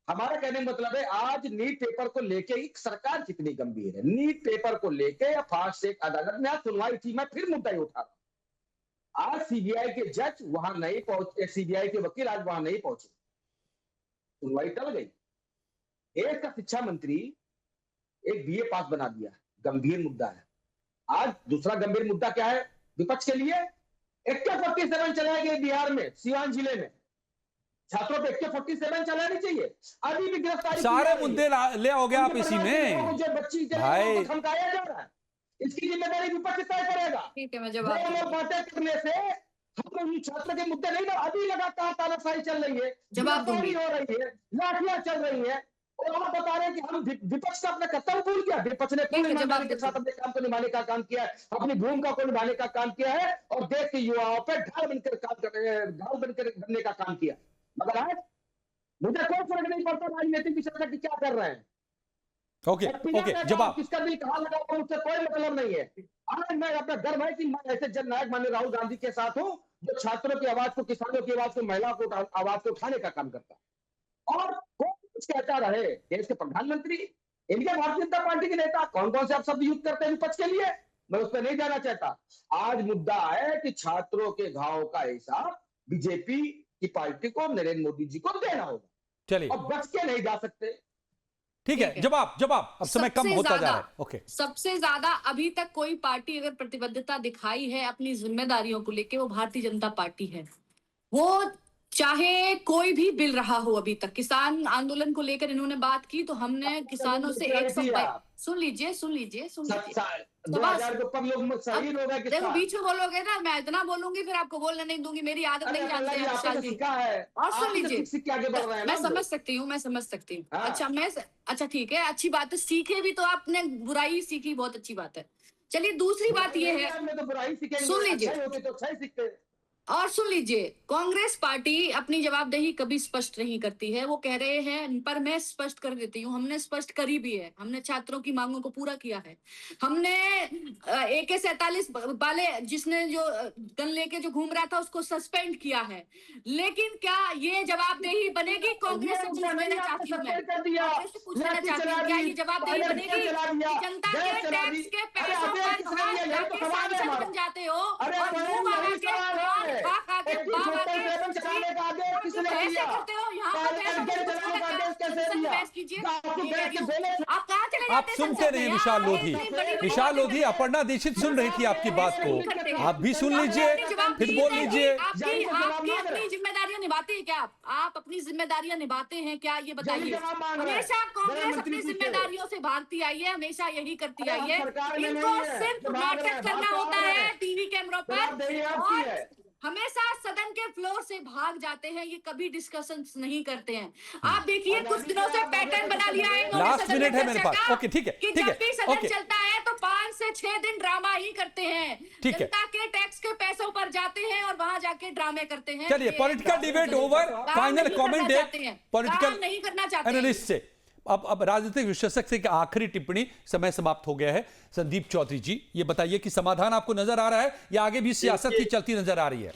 हमारा कहने का मतलब है, आज नीट पेपर को लेके सरकार कितनी गंभीर है। नीट पेपर को लेके फास्ट ट्रैक अदालत में आज सुनवाई थी, मैं फिर मुद्दा ही उठा रहा हूं। आज सीबीआई के जज वहां नहीं पहुंचे, सीबीआई के वकील आज वहां नहीं पहुंचे, सुनवाई टल गई। एक का शिक्षा मंत्री एक बीए पास बना दिया, गंभीर मुद्दा है। आज दूसरा गंभीर मुद्दा क्या है विपक्ष के लिए? AK-47 चलाया गया बिहार में, सिवान जिले में, छात्रों पे AK-47 चलानी चाहिए। अभी भी गिरफ्तारी, सारे मुद्दे ले आओगे आप इसी में जो बच्ची भाई, धमकाया जा रहा है, इसकी जिम्मेदारी विपक्ष तय करेगा। ठीक है, मैं जवाब लोग बातें करने से हम छात्र के मुद्दे नहीं, अभी लगातार तानाशाही चल रही है, गिरफ्तारी हो रही है, लाठियां चल रही है, और आप बता रहे हैं कि हम विपक्ष का अपना कर्तव्य भूल गया। विपक्ष ने पूरी ईमानदारी के साथ अपने काम को निभाने का काम किया है, अपनी भूमिका को निभाने का काम किया है, और देश के युवाओं पर ढाल बनकर बनने का काम किया। मगर आज मुझे कोई फर्क नहीं पड़ता राजनीतिक विषय की क्या कर रहे हैं। ओके, जवाब किसका दिल कहां लगा हुआ मुझसे कोई मतलब नहीं है। आज मैं अपना गर्व है कि मैं ऐसे जननायक माननीय राहुल गांधी के साथ हूं, जो छात्रों की आवाज को, किसानों की आवाज को, महिलाओं को आवाज को उठाने का काम करता है। और कुछ कहता रहे देश के प्रधानमंत्री, इनके भारतीय जनता पार्टी के नेता कौन कौन से आप शब्द यूज करते हैं विपक्ष के लिए, मैं उस पर नहीं जाना चाहता। आज मुद्दा है कि छात्रों के घाव का हिसाब बीजेपी की पार्टी को, नरेंद्र मोदी जी को देना होगा। चलिए, और बच के नहीं जा सकते। ठीक है, जवाब अब समय कम होता जा रहा है। ओके, सबसे ज्यादा अभी तक कोई पार्टी अगर प्रतिबद्धता दिखाई है अपनी जिम्मेदारियों को लेके, वो भारतीय जनता पार्टी है। वो चाहे कोई भी बिल रहा हो, अभी तक किसान आंदोलन को लेकर इन्होंने बात की, तो हमने किसानों से 100 सुन लीजिए 2000 के ऊपर लोग सही लोग हैं। देखो बीच में बोलोगे ना, मैं इतना बोलूंगी फिर आपको बोलने नहीं दूंगी, मेरी आदत नहीं जानते हैं विशाल जी। और सुन लीजिए, मैं समझ सकती हूँ। अच्छा ठीक है, अच्छी बात है, सीखे भी तो आपने बुराई सीखी, बहुत अच्छी बात है। चलिए दूसरी बात ये है, सुन लीजिए, और सुन लीजिए, कांग्रेस पार्टी अपनी जवाबदेही कभी स्पष्ट नहीं करती है। वो कह रहे हैं, पर मैं स्पष्ट कर देती हूँ, हमने स्पष्ट करी भी है। हमने छात्रों की मांगों को पूरा किया है। हमने AK-47 वाले जिसने जो गन लेके जो घूम रहा था उसको सस्पेंड किया है। लेकिन क्या ये जवाबदेही बनेगी? कांग्रेस से पूछना चाहती हूँ मैं, कांग्रेस से पूछना चाहती हूँ, क्या ये जवाबदेही बनेगी कि जनता के टैक्स के पैसों पर भाग जाके सांसद बन जाते हो और मुंह आगे खा के ऐसे करते हो? यहाँ पर बहस कीजिए। आप कहाँ चले आप जाते हैं? सुनते नहीं विशाल लोधी। विशाल लोधी, अपर्णा दीक्षित सुन रही थी आपकी बात को, आप भी सुन लीजिए, फिर बोल लीजिए। आपकी अपनी जिम्मेदारियां निभाते हैं क्या? आप अपनी जिम्मेदारियां निभाते हैं क्या, ये बताइए। हमेशा कांग्रेस अपनी जिम्मेदारियों से भागती आई है, हमेशा यही करती आई है। इनको सिर्फ नाटक करना होता है टीवी कैमरों पर और हमेशा सदन के फ्लोर से भाग जाते हैं। ये कभी डिस्कशन नहीं करते हैं। आप देखिए, कुछ दिनों से पैटर्न बना लिया है इन्होंने लास्ट सदन मिनट है में मेरे चर्चा पास। का ओके, ठीक है, कि ठीक है, जब भी सदन ओके। चलता है तो 5 से 6 दिन ड्रामा ही करते हैं। ठीक है। जनता के टैक्स के पैसों पर जाते हैं और वहां जाके ड्रामे करते हैं। चलिए, ये political debate over, final comment political नहीं करना चाहते हैं। एनालिस्ट से। अब राजनीतिक विश्लेषक से आखिरी टिप्पणी, समय समाप्त हो गया है। संदीप चौधरी जी, ये बताइए कि समाधान आपको नजर आ रहा है या आगे भी सियासत ही चलती नजर आ रही है?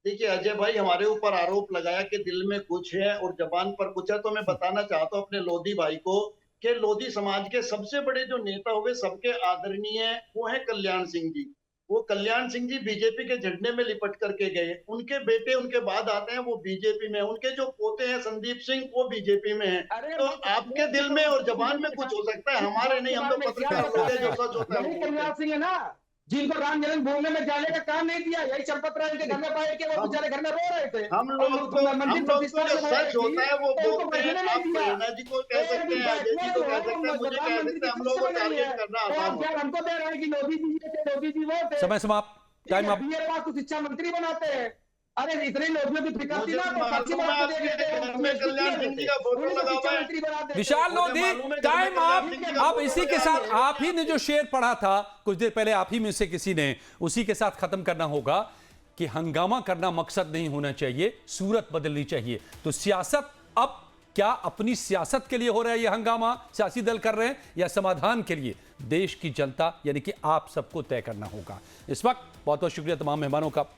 देखिए अजय भाई, हमारे ऊपर आरोप लगाया कि दिल में कुछ है और जबान पर कुछ है, तो मैं बताना चाहता हूं अपने लोधी भाई को कि लोधी समाज के सबसे बड़े जो नेता हुए, सबके आदरणीय, वो है कल्याण सिंह जी। वो कल्याण सिंह जी बीजेपी के झंडे में लिपट करके गए। उनके बेटे उनके बाद आते हैं, वो बीजेपी में। उनके जो पोते हैं संदीप सिंह, वो बीजेपी में हैं। तो आपके दिल में और जबान में कुछ हो सकता है, हमारे नहीं। हम तो पत्रकार होते हैं, जो सच होता है। कल्याण सिंह है ना, जिनको राम जन्मभूमि में जाने का काम नहीं दिया, यही चंपत राय के घर में पाए के वो बेचारे घर में रो रहे थे। हम लोग तो जो सच होता है वो बोलते हैं। आप प्रेरणा जी को कह सकते हैं, अजय जी को कह सकते हैं, मुझे कह सकते हैं। हम लोग को टारगेट करना आसान है। हमको दे रहे हैं कि मोदी जी ये थे, मोदी जी वो थे। समय समाप्त, टाइम अप। ये बात को शिक्षा मंत्री बनाते हैं। अरे इतने लोगों की फिक्र थी ना, तो मालूम है आपके घर में कल्याण सिंह जी का फोटो लगा हुआ है। विशाल लोधी, टाइम अप। अब इसी के साथ आप ही ने जो शेर पढ़ा था कुछ देर पहले, आप ही में से किसी ने, उसी के साथ खत्म करना होगा कि हंगामा करना मकसद नहीं होना चाहिए, सूरत बदलनी चाहिए। तो सियासत अब क्या अपनी सियासत के लिए हो रहा है ये हंगामा, सियासी दल कर रहे हैं, या समाधान के लिए देश की जनता यानी कि आप सबको तय करना होगा। इस वक्त बहुत बहुत शुक्रिया तमाम मेहमानों का।